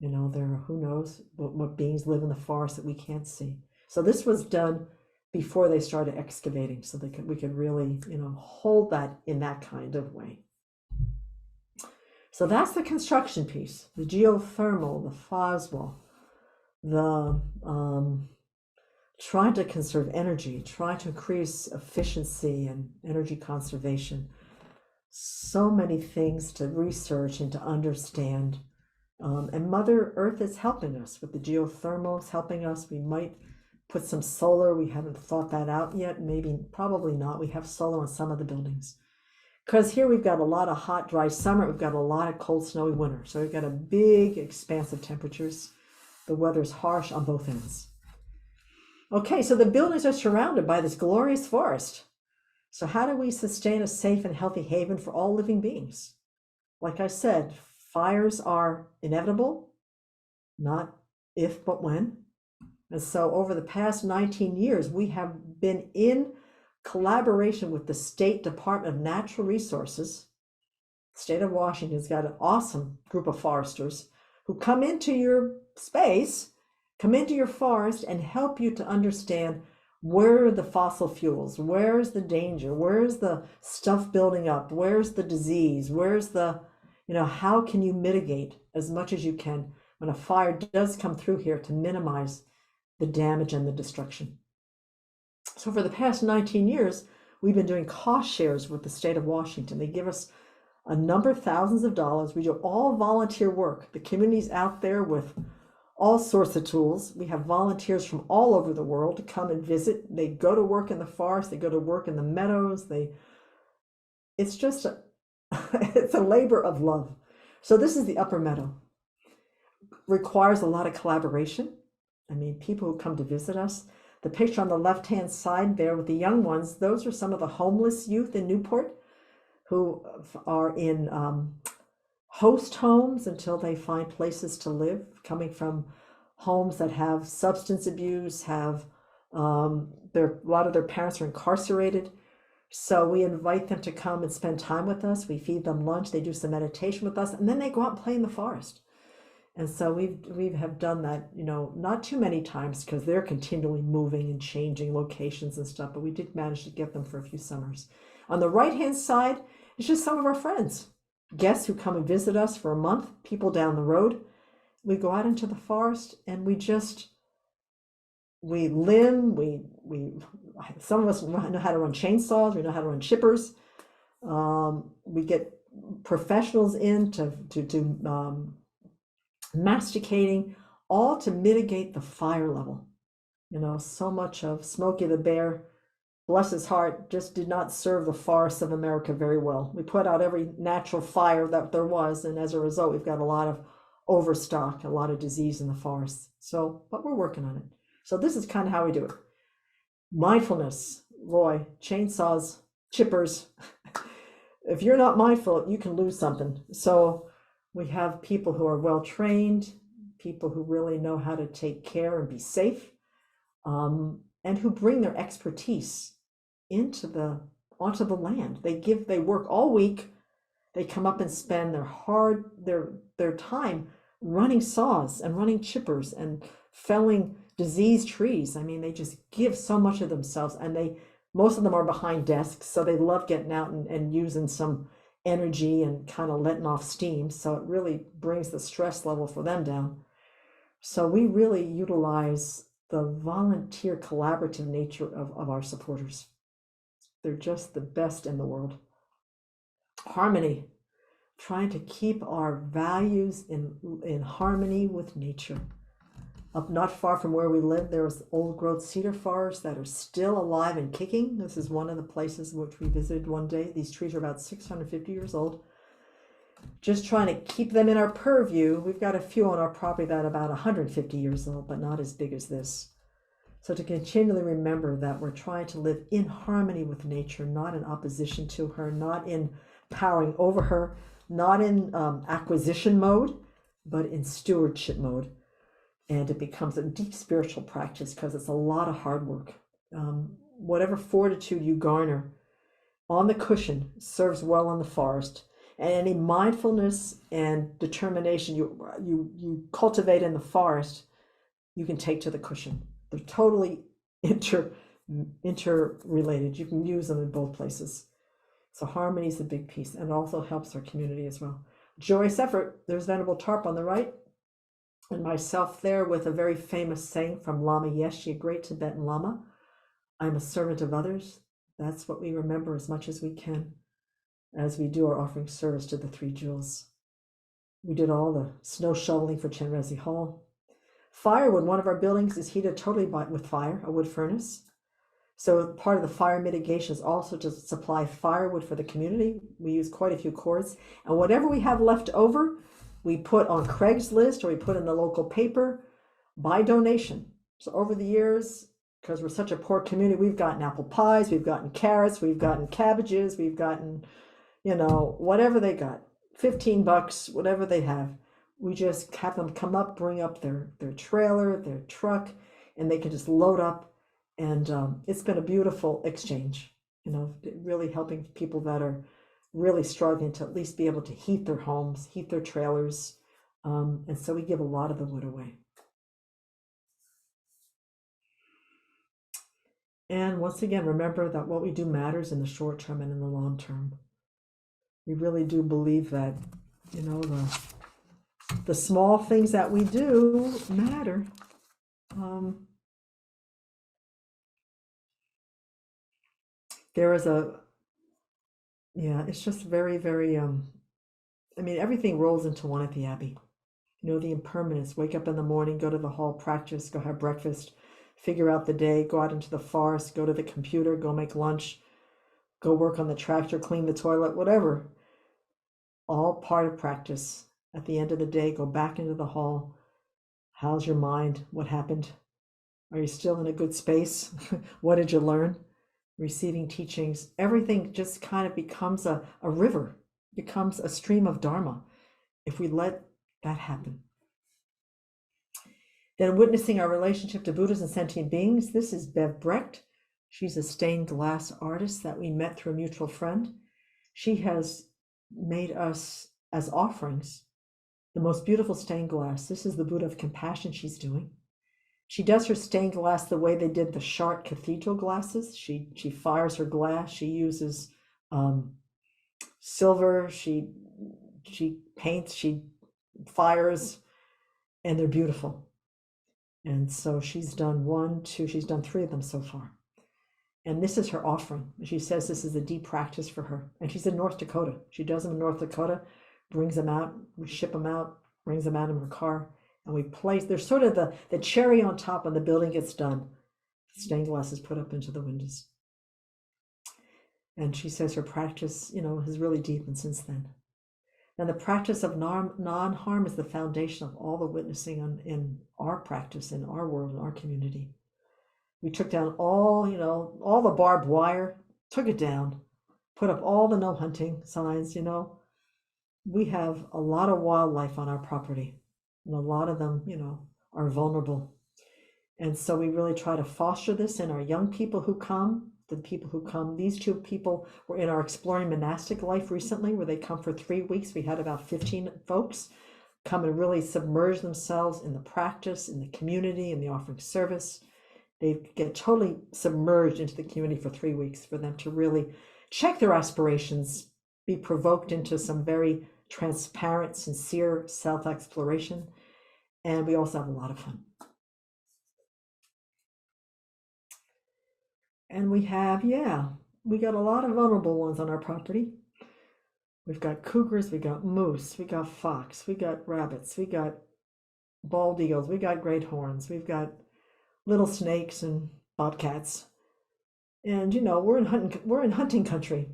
There are, who knows what beings live in the forest that we can't see. So this was done before they started excavating, so we could really, hold that in that kind of way. So that's the construction piece, the geothermal, the Foswell, the trying to conserve energy, trying to increase efficiency and energy conservation. So many things to research and to understand. And Mother Earth is helping us with the geothermal, it's helping us. We might put some solar. We haven't thought that out yet. Probably not. We have solar on some of the buildings. Because here we've got a lot of hot, dry summer. We've got a lot of cold, snowy winter. So we've got a big expanse of temperatures. The weather's harsh on both ends. Okay, so the buildings are surrounded by this glorious forest. So how do we sustain a safe and healthy haven for all living beings? Like I said, fires are inevitable, not if, but when. And so over the past 19 years, we have been in collaboration with the State Department of Natural Resources. The state of Washington's got an awesome group of foresters who come into your space, come into your forest and help you to understand where are the fossil fuels, where's the danger, where's the stuff building up, where's the disease, where's the, how can you mitigate as much as you can when a fire does come through here to minimize the damage and the destruction. So for the past 19 years, we've been doing cost shares with the state of Washington. They give us a number of thousands of dollars. We do all volunteer work. The community's out there with all sorts of tools. We have volunteers from all over the world to come and visit. They go to work in the forest. They go to work in the meadows. It's just it's a labor of love. So this is the upper meadow. Requires a lot of collaboration. I mean, people who come to visit us. The picture on the left-hand side there with the young ones, those are some of the homeless youth in Newport who are in host homes until they find places to live, coming from homes that have substance abuse, a lot of their parents are incarcerated. So we invite them to come and spend time with us. We feed them lunch, they do some meditation with us, and then they go out and play in the forest. And so we have done that, not too many times because they're continually moving and changing locations and stuff, but we did manage to get them for a few summers. On the right-hand side, it's just some of our friends, guests who come and visit us for a month, people down the road. We go out into the forest and we some of us know how to run chainsaws, we know how to run chippers. We get professionals in to masticating, all to mitigate the fire level. So much of Smokey the Bear, bless his heart, just did not serve the forests of America very well. We put out every natural fire that there was, and as a result, we've got a lot of overstock, a lot of disease in the forests. But we're working on it. So this is kind of how we do it. Mindfulness, Roy, chainsaws, chippers. If you're not mindful, you can lose something. So we have people who are well trained, people who really know how to take care and be safe, and who bring their expertise onto the land. They work all week. They come up and spend their time running saws and running chippers and felling diseased trees. I mean, they just give so much of themselves, and most of them are behind desks, so they love getting out and using some energy and kind of letting off steam. So it really brings the stress level for them down. So we really utilize the volunteer collaborative nature of our supporters. They're just the best in the world. Harmony, trying to keep our values in harmony with nature. Up not far from where we live, there's old growth cedar forests that are still alive and kicking. This is one of the places which we visited one day. These trees are about 650 years old. Just trying to keep them in our purview. We've got a few on our property that are about 150 years old, but not as big as this. So to continually remember that we're trying to live in harmony with nature, not in opposition to her, not in powering over her, not in acquisition mode, but in stewardship mode. And it becomes a deep spiritual practice because it's a lot of hard work. Whatever fortitude you garner on the cushion serves well in the forest. And any mindfulness and determination you cultivate in the forest, you can take to the cushion. They're totally interrelated. You can use them in both places. So harmony is a big piece, and it also helps our community as well. Joyous effort. There's Venerable Tarp on the right, and myself there with a very famous saying from Lama Yeshe, a great Tibetan Lama. I'm a servant of others. That's what we remember as much as we can as we do our offering service to the three jewels. We did all the snow shoveling for Chenrezig Hall. Firewood, one of our buildings is heated totally with fire, a wood furnace. So part of the fire mitigation is also to supply firewood for the community. We use quite a few cords. And whatever we have left over, we put on Craigslist or we put in the local paper by donation. So over the years, because we're such a poor community, we've gotten apple pies, we've gotten carrots, we've gotten cabbages, we've gotten, whatever they got, $15, whatever they have. We just have them come up, bring up their trailer, their truck, and they can just load up. And it's been a beautiful exchange, really helping people that are really struggling to at least be able to heat their homes, heat their trailers. And so we give a lot of the wood away. And once again, remember that what we do matters in the short term and in the long term. We really do believe that, the small things that we do matter. There is it's just very, very, everything rolls into one at the Abbey. The impermanence, wake up in the morning, go to the hall, practice, go have breakfast, figure out the day, go out into the forest, go to the computer, go make lunch, go work on the tractor, clean the toilet, whatever. All part of practice. At the end of the day, go back into the hall. How's your mind? What happened? Are you still in a good space? What did you learn? Receiving teachings. Everything just kind of becomes a river, becomes a stream of Dharma if we let that happen. Then witnessing our relationship to Buddhas and sentient beings. This is Bev Brecht. She's a stained glass artist that we met through a mutual friend. She has made us as offerings the most beautiful stained glass. This is the Buddha of compassion she's doing. She does her stained glass the way they did the Chartres cathedral glasses. She fires her glass. She uses silver. She paints. She fires, and they're beautiful. And so she's done she's done 3 of them so far. And this is her offering. She says this is a deep practice for her. And she's in North Dakota. She does them in North Dakota, brings them out, we ship them out, brings them out in her car, and we place, they're sort of the cherry on top when the building gets done. Stained glass is put up into the windows. And she says her practice, has really deepened since then. And the practice of non-harm is the foundation of all the witnessing in our practice, in our world, in our community. We took down all the barbed wire, took it down, put up all the no hunting signs, We have a lot of wildlife on our property, and a lot of them, are vulnerable. And so we really try to foster this in our young people who come, These 2 people were in our exploring monastic life recently, where they come for 3 weeks. We had about 15 folks come and really submerge themselves in the practice, in the community, in the offering service. They get totally submerged into the community for 3 weeks for them to really check their aspirations, be provoked into some very transparent, sincere self-exploration. And we also have a lot of fun. And we got a lot of vulnerable ones on our property. We've got cougars, we got moose, we got fox, we got rabbits, we got bald eagles, we got great horns, we've got little snakes and bobcats. And we're in hunting country.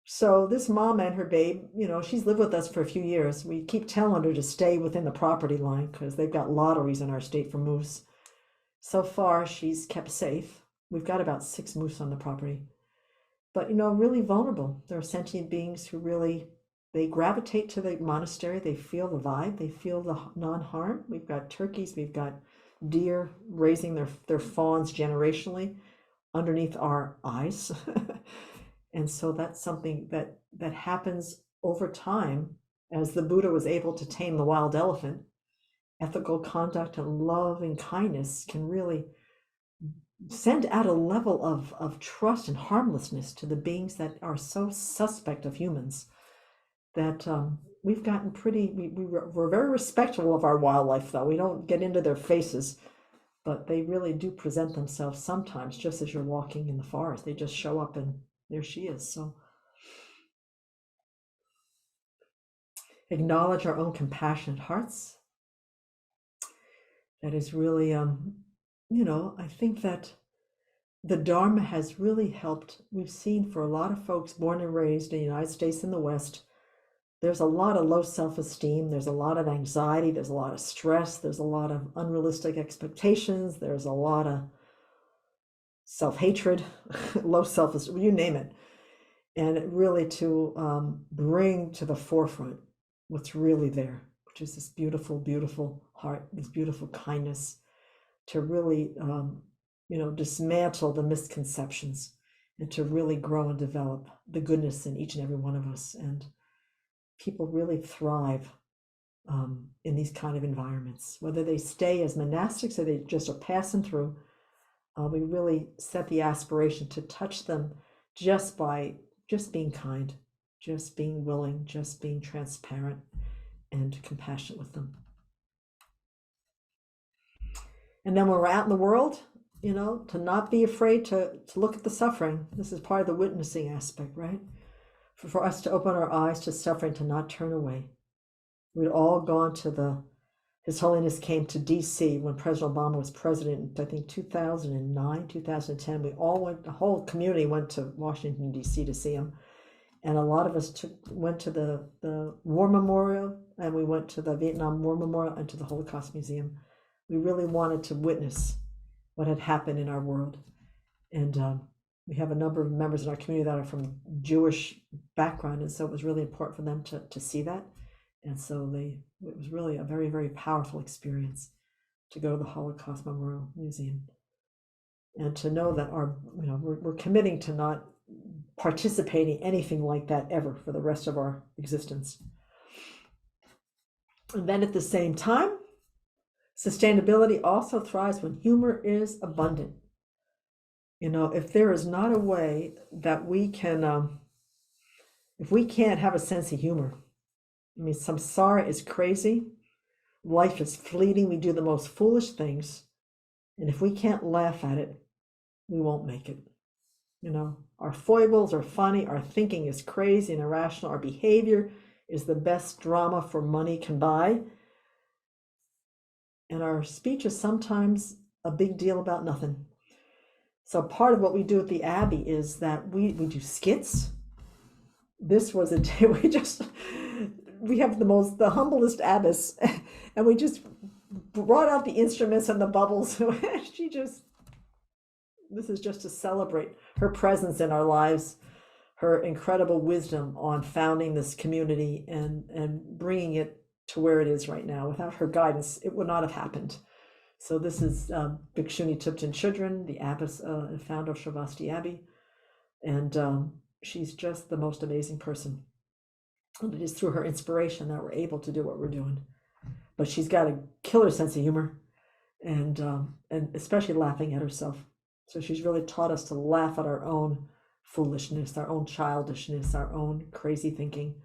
So this mom and her babe, she's lived with us for a few years. We keep telling her to stay within the property line because they've got lotteries in our state for moose. So far, she's kept safe. We've got about 6 moose on the property. But, really vulnerable. There are sentient beings who really, they gravitate to the monastery. They feel the vibe. They feel the non-harm. We've got turkeys. We've got deer raising their fawns generationally underneath our eyes. And so that's something that happens over time as the Buddha was able to tame the wild elephant. ethical conduct and love and kindness can really send out a level of trust and harmlessness to the beings that are so suspect of humans that we've gotten we're very respectful of our wildlife, though. We don't get into their faces, but they really do present themselves sometimes just as you're walking in the forest. They just show up and there she is. So acknowledge our own compassionate hearts. That is really, I think that the Dharma has really helped. We've seen for a lot of folks born and raised in the United States and the West, there's a lot of low self-esteem, there's a lot of anxiety, there's a lot of stress, there's a lot of unrealistic expectations, there's a lot of self-hatred, low self-esteem, you name it. And really to bring to the forefront what's really there, which is this beautiful, beautiful heart, this beautiful kindness, to really, dismantle the misconceptions and to really grow and develop the goodness in each and every one of us. And people really thrive in these kind of environments, whether they stay as monastics or they just are passing through. We really set the aspiration to touch them just by being kind, just being willing, just being transparent and compassionate with them. And then when we're out in the world, to not be afraid to look at the suffering. This is part of the witnessing aspect, right? For us to open our eyes to suffering, to not turn away. We'd all gone to His Holiness came to DC when President Obama was president, I think 2009, 2010. We all went, the whole community went to Washington, DC to see him. And a lot of us went to the War Memorial, and we went to the Vietnam War Memorial and to the Holocaust Museum. We really wanted to witness what had happened in our world. And we have a number of members in our community that are from Jewish background, and so it was really important for them to see that. And so it was really a very, very powerful experience to go to the Holocaust Memorial Museum and to know that we're committing to not participating anything like that ever for the rest of our existence. And then at the same time, sustainability also thrives when humor is abundant. If there is not a way that we can, if we can't have a sense of humor, samsara is crazy, life is fleeting, we do the most foolish things, and if we can't laugh at it, we won't make it. Our foibles are funny, our thinking is crazy and irrational, our behavior is the best drama for money can buy, and our speech is sometimes a big deal about nothing. So part of what we do at the Abbey is that we do skits. This was a day we have the humblest abbess, and we just brought out the instruments and the bubbles. This is just to celebrate her presence in our lives, her incredible wisdom on founding this community and bringing it to where it is right now. Without her guidance, it would not have happened. So this is Bhikshuni Thubten Chudran, the abbess and founder of Sravasti Abbey, and she's just the most amazing person. And it is through her inspiration that we're able to do what we're doing. But she's got a killer sense of humor, and especially laughing at herself. So she's really taught us to laugh at our own foolishness, our own childishness, our own crazy thinking,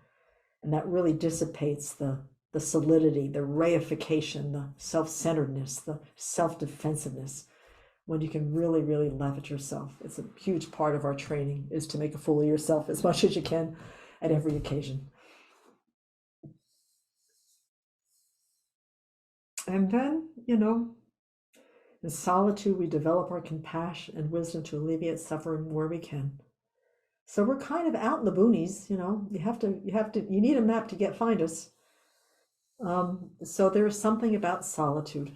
and that really dissipates the solidity, the reification, the self-centeredness, the self-defensiveness, when you can really, really laugh at yourself. It's a huge part of our training, is to make a fool of yourself as much as you can at every occasion. And then, in solitude, we develop our compassion and wisdom to alleviate suffering where we can. So we're kind of out in the boonies, you need a map to find us. So there is something about solitude.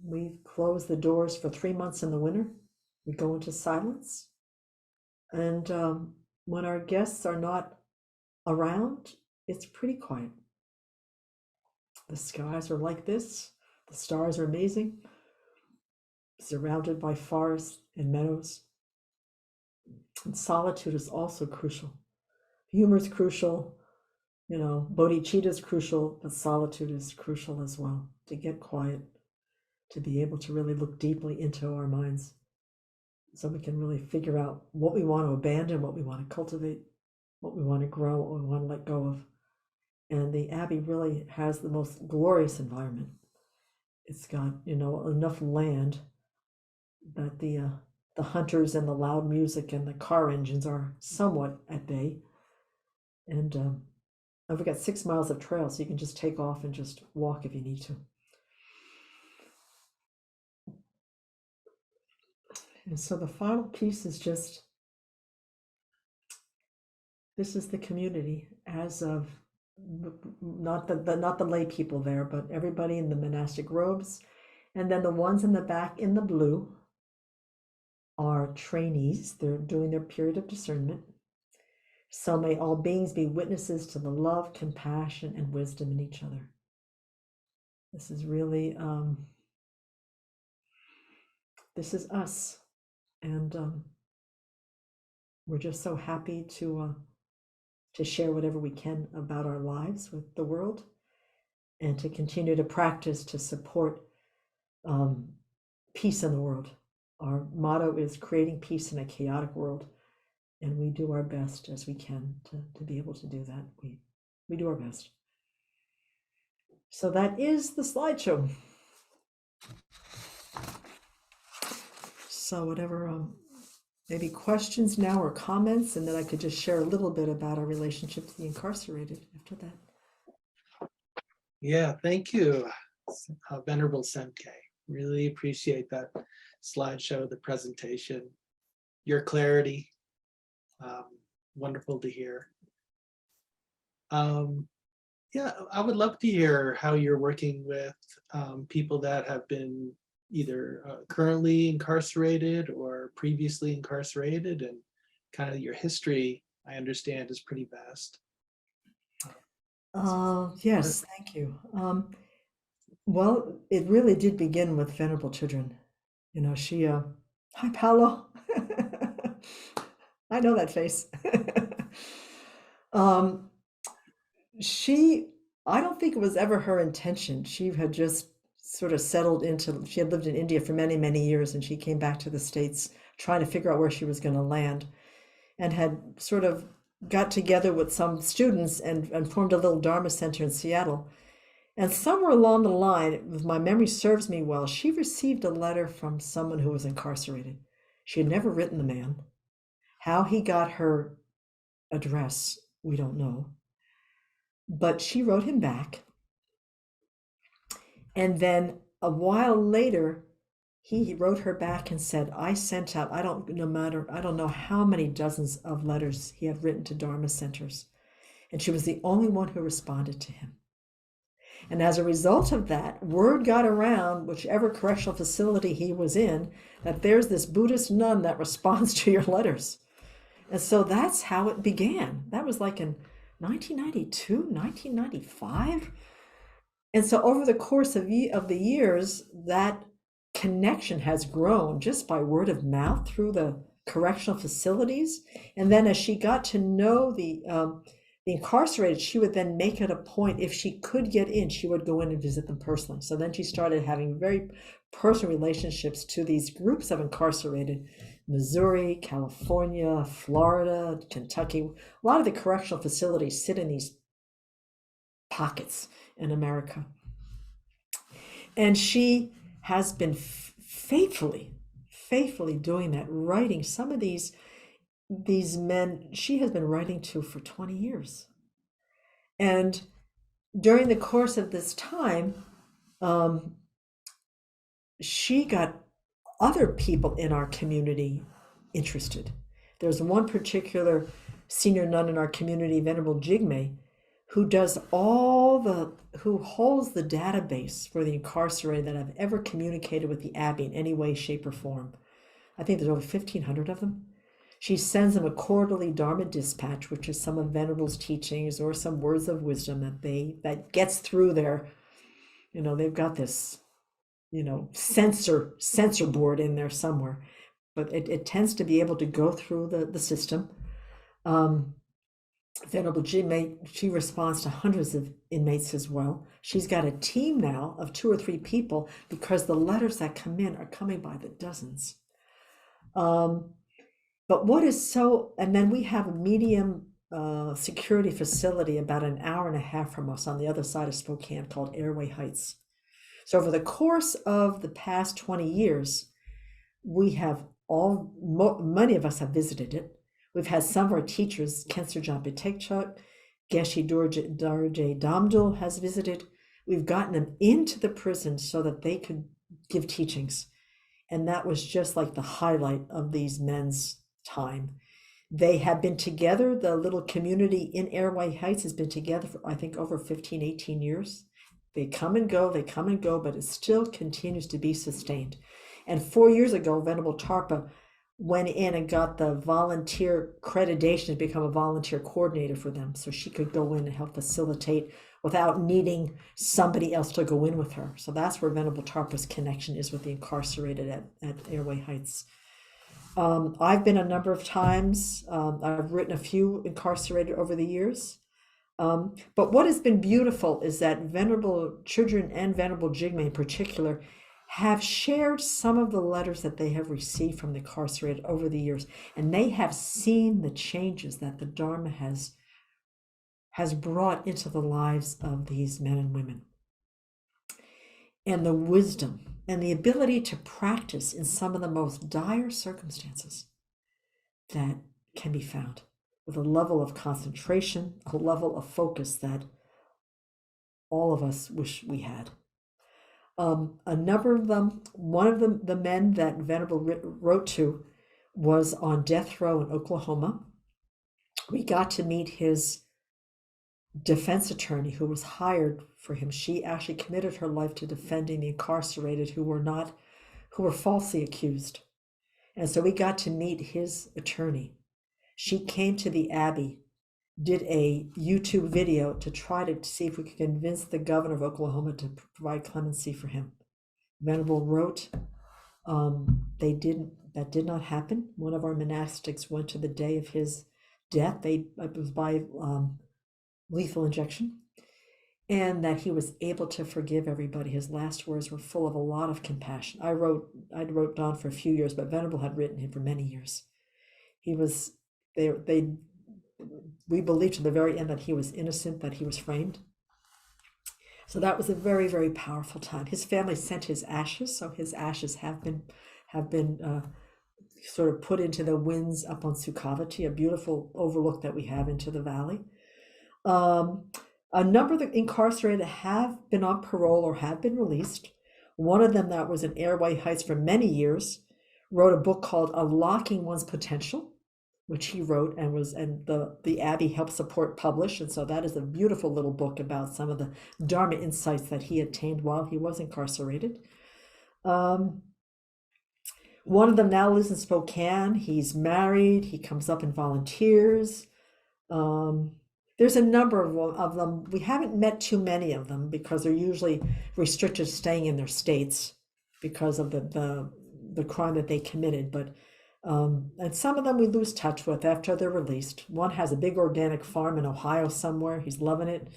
We close the doors for 3 months in the winter. We go into silence. And when our guests are not around, it's pretty quiet. The skies are like this. The stars are amazing. Surrounded by forests and meadows. And solitude is also crucial. Humor is crucial. bodhicitta is crucial, but solitude is crucial as well, to get quiet, to be able to really look deeply into our minds so we can really figure out what we want to abandon, what we want to cultivate, what we want to grow, what we want to let go of. And the Abbey really has the most glorious environment. It's got, enough land that the hunters and the loud music and the car engines are somewhat at bay. And we've got 6 miles of trail, so you can just take off and just walk if you need to. And so the final piece is just, this is the community as of, not the lay people there, but everybody in the monastic robes. And then the ones in the back in the blue are trainees. They're doing their period of discernment. So may all beings be witnesses to the love, compassion, and wisdom in each other. This is really, this is us. And we're just so happy to share whatever we can about our lives with the world, and to continue to practice to support peace in the world. Our motto is creating peace in a chaotic world, and we do our best as we can to be able to do that. We do our best. So that is the slideshow. So whatever, maybe questions now or comments, and then I could just share a little bit about our relationship to the incarcerated after that. Yeah, thank you, Venerable Semkye. Really appreciate that slideshow, the presentation, your clarity. Wonderful to hear. Yeah, I would love to hear how you're working with people that have been either currently incarcerated or previously incarcerated, and kind of your history, I understand, is pretty vast. Yes, thank you. Well, it really did begin with Venerable Thubten. She, hi Paolo. I know that face. I don't think it was ever her intention. She had just sort of settled into, she had lived in India for many, many years, and she came back to the States trying to figure out where she was going to land, and had sort of got together with some students and formed a little Dharma center in Seattle. And somewhere along the line, if my memory serves me well, she received a letter from someone who was incarcerated. She had never written the man. How he got her address, we don't know. But she wrote him back. And then a while later, he wrote her back and said, I sent out, I don't know how many dozens of letters he had written to Dharma centers. And she was the only one who responded to him. And as a result of that, word got around, whichever correctional facility he was in, that there's this Buddhist nun that responds to your letters. And so that's how it began. That was like in 1992, 1995. And so over the course of the years, that connection has grown just by word of mouth through the correctional facilities. And then as she got to know the incarcerated, she would then make it a point, if she could get in, she would go in and visit them personally. So then she started having very personal relationships to these groups of incarcerated, Missouri, California, Florida, Kentucky. A lot of the correctional facilities sit in these pockets in America. And she has been faithfully doing that, writing some of these men she has been writing to for 20 years. And during the course of this time, she got other people in our community interested. There's one particular senior nun in our community, Venerable Jigme, who holds the database for the incarcerated that have ever communicated with the Abbey in any way, shape, or form. I think there's over 1,500 of them. She sends them a quarterly Dharma dispatch, which is some of Venerable's teachings or some words of wisdom that gets through their, they've got this, censor board in there somewhere, but it tends to be able to go through the system. Venerable Jigme, she responds to hundreds of inmates as well. She's got a team now of 2 or 3 people because the letters that come in are coming by the dozens. But what is so, and then we have a medium security facility about an hour and a half from us on the other side of Spokane called Airway Heights. So over the course of the past 20 years, we have many of us have visited it. We've had some of our teachers, Kenser Jampe Tekchuk, Geshe Darje Damdul has visited. We've gotten them into the prison so that they could give teachings. And that was just like the highlight of these men's time. They have been together. The little community in Airway Heights has been together for, I think, over 15, 18 years. They come and go, but it still continues to be sustained. And 4 years ago, Venerable Tarpa went in and got the volunteer accreditation to become a volunteer coordinator for them. So she could go in and help facilitate without needing somebody else to go in with her. So that's where Venerable Tarpa's connection is with the incarcerated at Airway Heights. I've been a number of times. I've written a few incarcerated over the years. But what has been beautiful is that Venerable Children and Venerable Jigme in particular have shared some of the letters that they have received from the incarcerated over the years, and they have seen the changes that the Dharma has brought into the lives of these men and women, and the wisdom and the ability to practice in some of the most dire circumstances that can be found, with a level of concentration, a level of focus that all of us wish we had. A number of them, one of the men that Venerable wrote to was on death row in Oklahoma. We got to meet his defense attorney who was hired for him. She actually committed her life to defending the incarcerated who were falsely accused. And so we got to meet his attorney. She came to the Abbey, did a YouTube video to try to see if we could convince the governor of Oklahoma to provide clemency for him. Venerable wrote, that did not happen. One of our monastics went to the day of his death. It was by lethal injection, and that he was able to forgive everybody. His last words were full of a lot of compassion. I wrote Don for a few years, but Venerable had written him for many years. We believed to the very end that he was innocent, that he was framed. So that was a very, very powerful time. His family sent his ashes, so his ashes have been sort of put into the winds up on Sukhavati, a beautiful overlook that we have into the valley. A number of the incarcerated have been on parole or have been released. One of them that was in Airway Heights for many years wrote a book called Unlocking One's Potential, which he wrote and the Abbey helped support publish. And so that is a beautiful little book about some of the Dharma insights that he attained while he was incarcerated. One of them now lives in Spokane. He's married. He comes up and volunteers. There's a number of them. We haven't met too many of them because they're usually restricted to staying in their states because of the crime that they committed. But and some of them we lose touch with after they're released. One has a big organic farm in Ohio somewhere. He's loving it.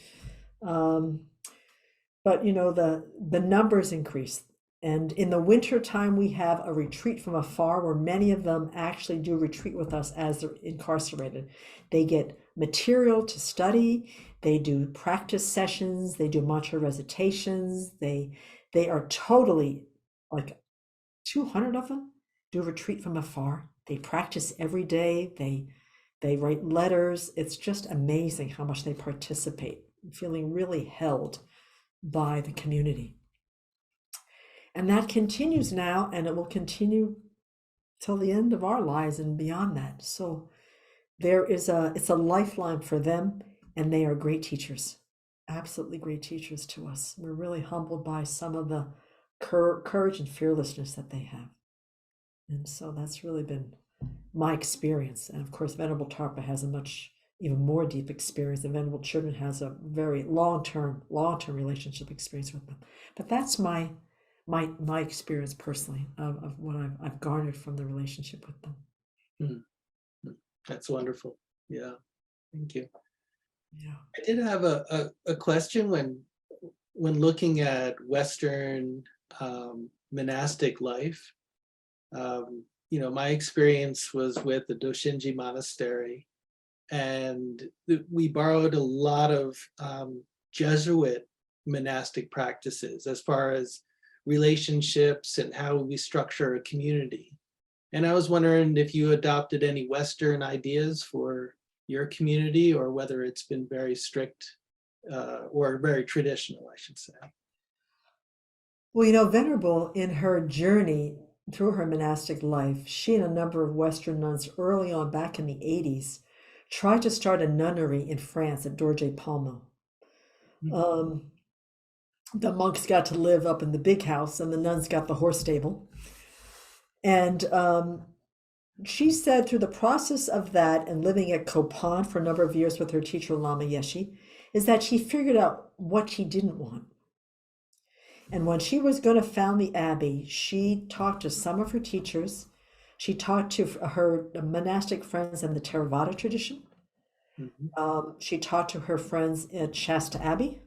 But the numbers increase. And in the winter time, we have a retreat from afar where many of them actually do retreat with us as they're incarcerated. They get material to study. They do practice sessions. They do mantra recitations. They are totally, like 200 of them do retreat from afar. They practice every day. They write letters. It's just amazing how much they participate, feeling really held by the community. And that continues now, and it will continue till the end of our lives and beyond that. So it's a lifeline for them, and they are great teachers, absolutely great teachers to us. We're really humbled by some of the courage and fearlessness that they have. And so that's really been my experience. And of course, Venerable Tarpa has a much even more deep experience. The Venerable Children has a very long-term relationship experience with them. But that's my experience personally of what I've garnered from the relationship with them. That's wonderful. Yeah, thank you. Yeah. I did have a question when looking at Western monastic life. My experience was with the Doshinji Monastery, and we borrowed a lot of Jesuit monastic practices as far as relationships and how we structure a community. And I was wondering if you adopted any Western ideas for your community, or whether it's been very strict or very traditional, I should say. Well, Venerable, in her journey through her monastic life, she and a number of Western nuns early on back in the 80s tried to start a nunnery in France at Dorje Palma. Mhm. Um, the monks got to live up in the big house, and the nuns got the horse stable. And she said through the process of that and living at Kopan for a number of years with her teacher, Lama Yeshe, is that she figured out what she didn't want. And when she was going to found the abbey, she talked to some of her teachers. She talked to her monastic friends in the Theravada tradition. Mhm. She talked to her friends at Shasta Abbey.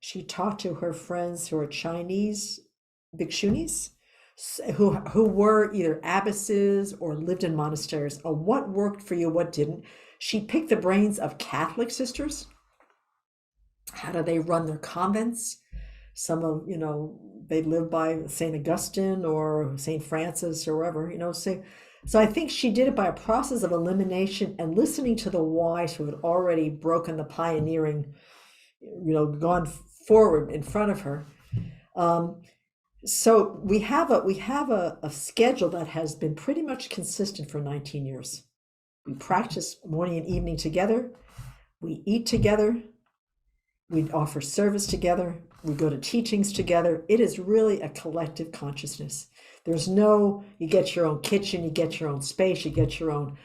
She talked to her friends who are Chinese bhikshunis, who were either abbesses or lived in monasteries, or what worked for you, what didn't. She picked the brains of Catholic sisters. How do they run their convents? Some of, they live by St. Augustine or St. Francis or wherever, so I think she did it by a process of elimination and listening to the wise who had already broken the pioneering, gone forward in front of her. So we have a schedule that has been pretty much consistent for 19 years. We practice morning and evening together. We eat together. We offer service together. We go to teachings together. It is really a collective consciousness. You get your own kitchen, you get your own space, you get your own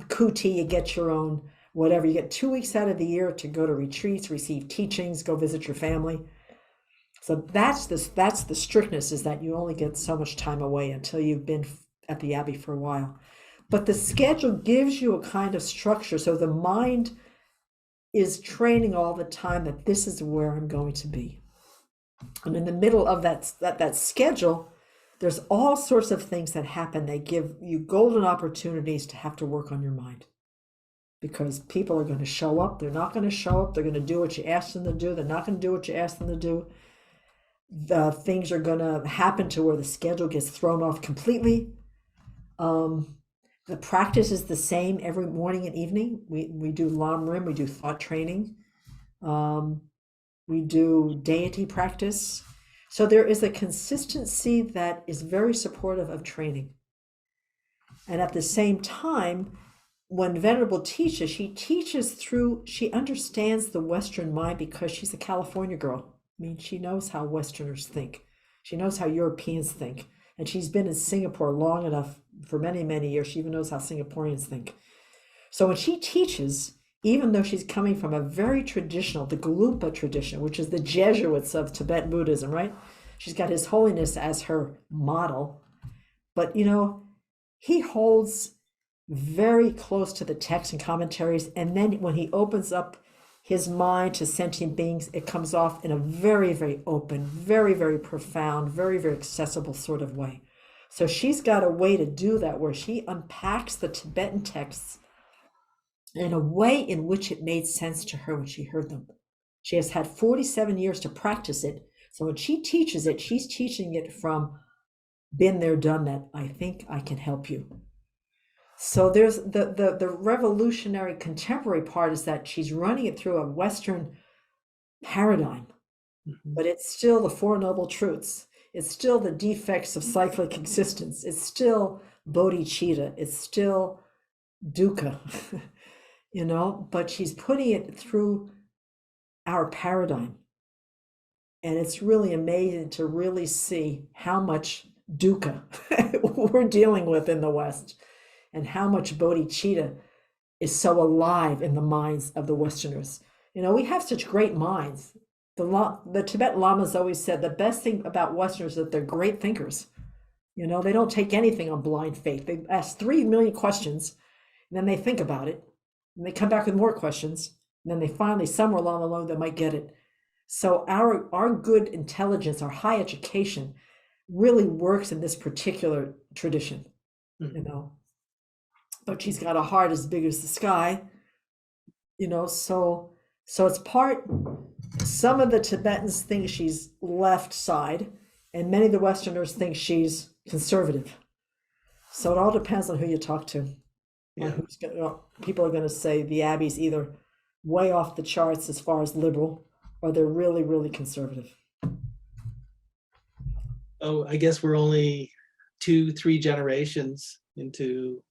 kuti, you get your own whatever. You get 2 weeks out of the year to go to retreats, receive teachings, go visit your family. So that's the strictness, is that you only get so much time away until you've been at the Abbey for a while. But the schedule gives you a kind of structure. So the mind is training all the time that this is where I'm going to be. And in the middle of that schedule, there's all sorts of things that happen. They give you golden opportunities to have to work on your mind. Because people are going to show up, they're not going to show up, they're going to do what you ask them to do, they're not going to do what you ask them to do. The things are going to happen to where the schedule gets thrown off completely. The practice is the same every morning and evening. We do Lam Rim, we do thought training, we do deity practice. So there is a consistency that is very supportive of training. And at the same time, when Venerable teaches, she understands the Western mind because she's a California girl. I mean, she knows how Westerners think. She knows how Europeans think. And she's been in Singapore long enough, for many, many years. She even knows how Singaporeans think. So when she teaches, even though she's coming from a very traditional, the Gelugpa tradition, which is the Jesuits of Tibetan Buddhism, right? She's got His Holiness as her model. But, he holds very close to the text and commentaries. And then when he opens up his mind to sentient beings, it comes off in a very, very open, very, very profound, very, very accessible sort of way. So she's got a way to do that where she unpacks the Tibetan texts in a way in which it made sense to her when she heard them. She has had 47 years to practice it. So when she teaches it, she's teaching it from been there, done that. I think I can help you. So there's the revolutionary contemporary part is that she's running it through a Western paradigm, Mhm. but it's still the Four Noble Truths. It's still the defects of cyclic existence. It's still bodhicitta. It's still dukkha, but she's putting it through our paradigm. And it's really amazing to really see how much dukkha we're dealing with in the West, and how much bodhicitta is so alive in the minds of the Westerners. We have such great minds. The Tibetan Lamas always said the best thing about Westerners is that they're great thinkers. They don't take anything on blind faith. They ask 3 million questions, and then they think about it, and they come back with more questions, And then they finally, somewhere along the line, they might get it. So our good intelligence, our high education, really works in this particular tradition, Mhm. you know. But she's got a heart as big as the sky, you know. So it's part. Some of the Tibetans think she's left side, and many of the Westerners think she's conservative. So it all depends on who you talk to. On Yeah. who's going. People are going to say the Abbey's either way off the charts as far as liberal, or they're really, really conservative. Oh, I guess we're only 2-3 generations into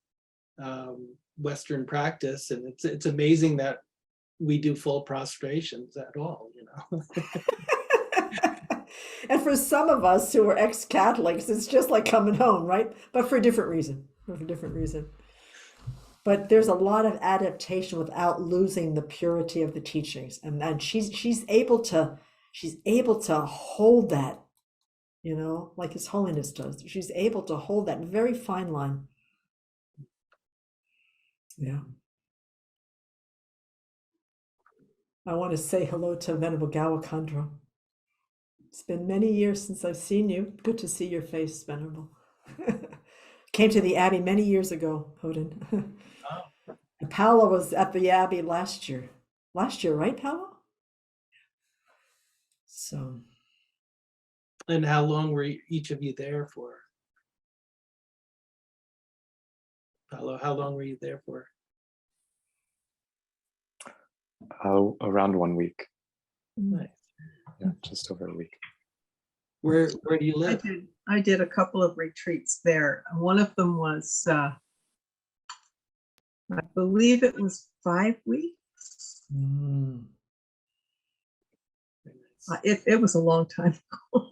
Western practice, and it's amazing that we do full prostrations at all, you know. And for some of us who are ex-Catholics, it's just like coming home, right? But for a different reason. For a different reason. But there's a lot of adaptation without losing the purity of the teachings, and she's able to hold that, you know, like His Holiness does. She's able to hold that very fine line. Yeah. I want to say hello to Venerable Gawakandra. It's been many years since I've seen you. Good to see your face, Venerable. Came to the Abbey many years ago, Odin. Oh. And Paolo was at the Abbey last year. Last year, right, Paolo? So. And how long were each of you there for? Paolo, how long were you there for? Around 1 week. Nice. Yeah, just over a week. Where do you live? I did a couple of retreats there. One of them was, I believe it was 5 weeks. Mm. It was a long time ago.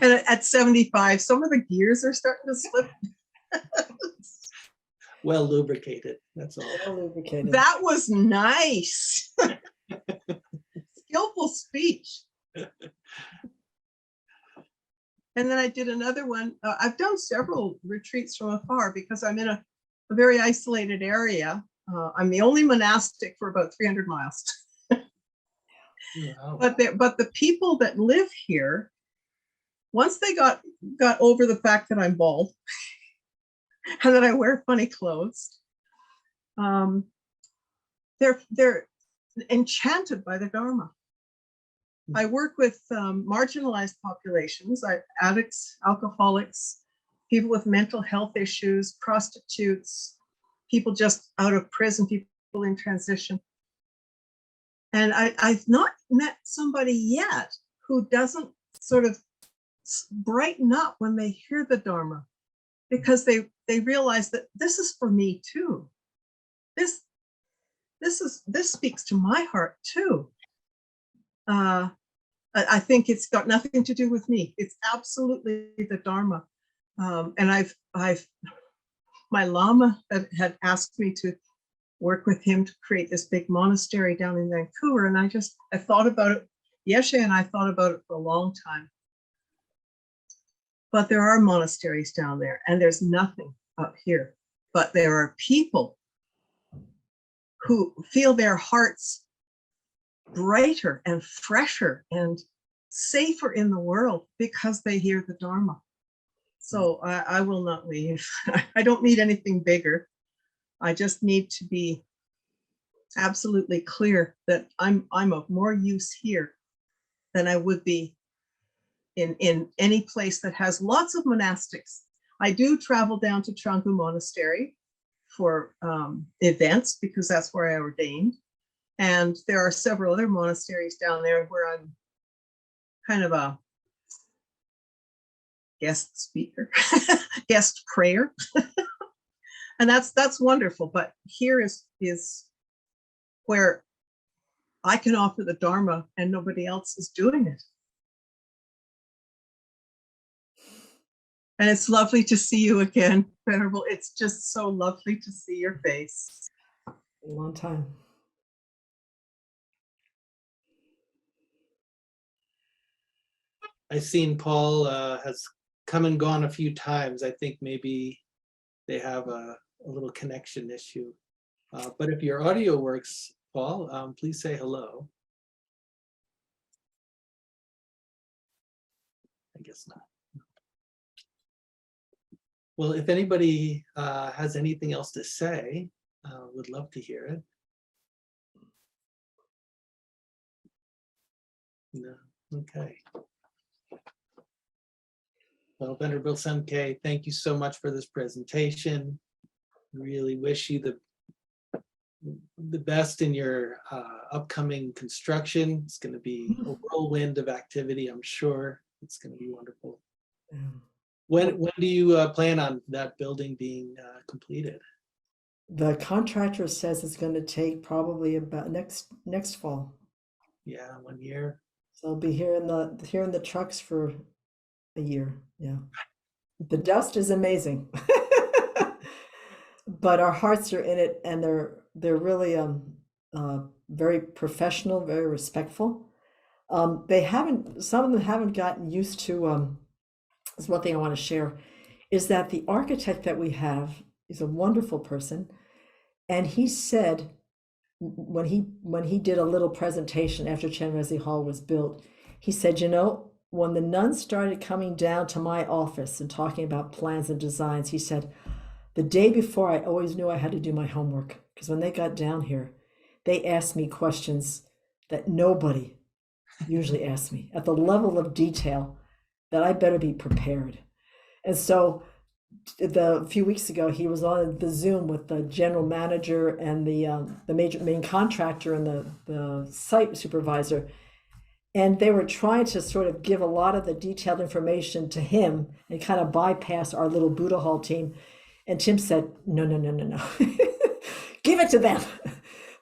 And at 75, some of the gears are starting to slip. Well lubricated, that's all. Well lubricated. That was nice. Skillful speech. And then I did another one. I've done several retreats from afar because I'm in a very isolated area. I'm the only monastic for about 300 miles. Wow. But the people that live here, once they got over the fact that I'm bald and that I wear funny clothes, they're enchanted by the Dharma. I work with marginalized populations, addicts, alcoholics, people with mental health issues, prostitutes, people just out of prison, people in transition. And I've not met somebody yet who doesn't sort of brighten up when they hear the Dharma, because they realize that this is for me too. This speaks to my heart too. I think it's got nothing to do with me. It's absolutely the Dharma. And I've my Lama had asked me to work with him to create this big monastery down in Vancouver. And I thought about it, Yeshe and I thought about it for a long time. But there are monasteries down there and there's nothing up here. But there are people who feel their hearts brighter and fresher and safer in the world because they hear the Dharma. So I will not leave. I don't need anything bigger. I just need to be absolutely clear that I'm of more use here than I would be in any place that has lots of monastics. I do travel down to Changu Monastery for events because that's where I ordained. And there are several other monasteries down there where I'm kind of a guest speaker, guest prayer. And that's wonderful. But here is where I can offer the Dharma and nobody else is doing it. And it's lovely to see you again, Venerable. It's just so lovely to see your face. A long time. I've seen Paul has come and gone a few times. I think maybe they have a little connection issue. But if your audio works, Paul, please say hello. I guess not. Well, if anybody has anything else to say, would love to hear it. No, okay. Well, Venerable Semkye, thank you so much for this presentation. Really wish you the best in your upcoming construction. It's going to be a whirlwind of activity, I'm sure. It's going to be wonderful. Yeah. When do you plan on that building being completed? The contractor says it's going to take probably about next fall. Yeah, 1 year. So I'll be here in the trucks for a year. Yeah. The dust is amazing. But our hearts are in it, and they're really very professional, very respectful. Some of them haven't gotten used to there's one thing I want to share, is that the architect that we have is a wonderful person. And he said, when he did a little presentation after Chenrezig Hall was built, he said, when the nuns started coming down to my office and talking about plans and designs, he said, the day before, I always knew I had to do my homework, because when they got down here, they asked me questions that nobody usually asks me at the level of detail that I better be prepared. And so a few weeks ago, he was on the Zoom with the general manager and the main contractor and the site supervisor. And they were trying to sort of give a lot of the detailed information to him and kind of bypass our little Buddha Hall team. And Tim said, no. Give it to them.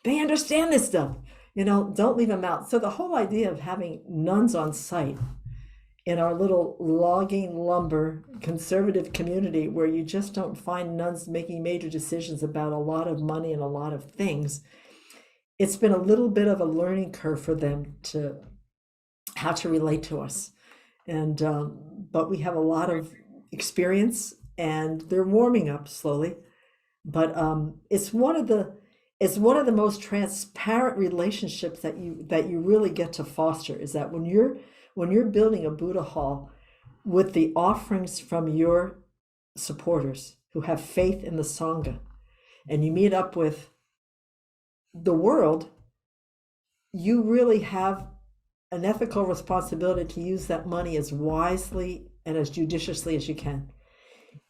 They understand this stuff. Don't leave them out. So the whole idea of having nuns on site in our little logging lumber conservative community, where you just don't find nuns making major decisions about a lot of money and a lot of things, it's been a little bit of a learning curve for them to how to relate to us. And but we have a lot of experience, and they're warming up slowly. But it's one of the most transparent relationships that you really get to foster, is that when you're building a Buddha Hall with the offerings from your supporters who have faith in the Sangha, and you meet up with the world, you really have an ethical responsibility to use that money as wisely and as judiciously as you can.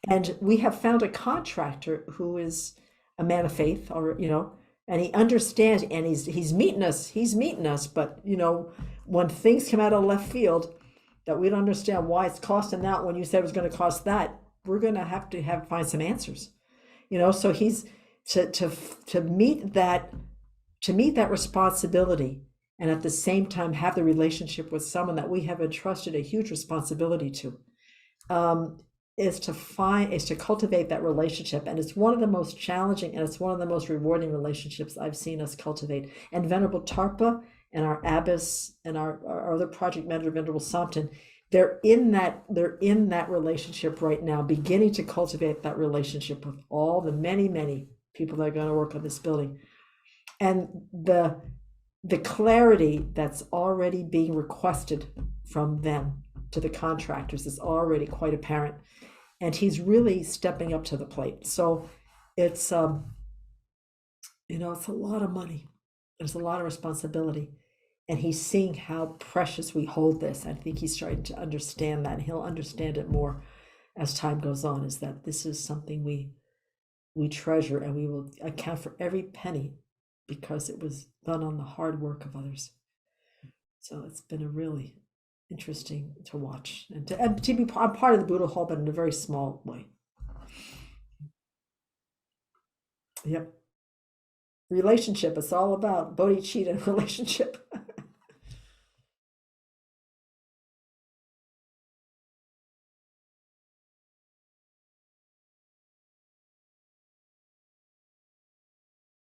And we have found a contractor who is a man of faith, and he understands, and he's meeting us, but when things come out of left field that we don't understand why it's costing that, when you said it was going to cost that, we're going to have to find some answers. So he's to meet that responsibility, and at the same time have the relationship with someone that we have entrusted a huge responsibility to, is to cultivate that relationship. And it's one of the most challenging, and it's one of the most rewarding relationships I've seen us cultivate. And Venerable Tarpa and our abbess and our other project manager, Venerable Thubten, they're in that relationship right now, beginning to cultivate that relationship with all the many people that are going to work on this building. And the clarity that's already being requested from them to the contractors is already quite apparent. And he's really stepping up to the plate. So it's, it's a lot of money. There's a lot of responsibility. And he's seeing how precious we hold this. I think he's starting to understand that. And he'll understand it more as time goes on, is that this is something we treasure, and we will account for every penny, because it was done on the hard work of others. So it's been a really interesting to watch, and to be part of the Buddha Hall, but in a very small way. Yep. Relationship. It's all about bodhicitta and relationship.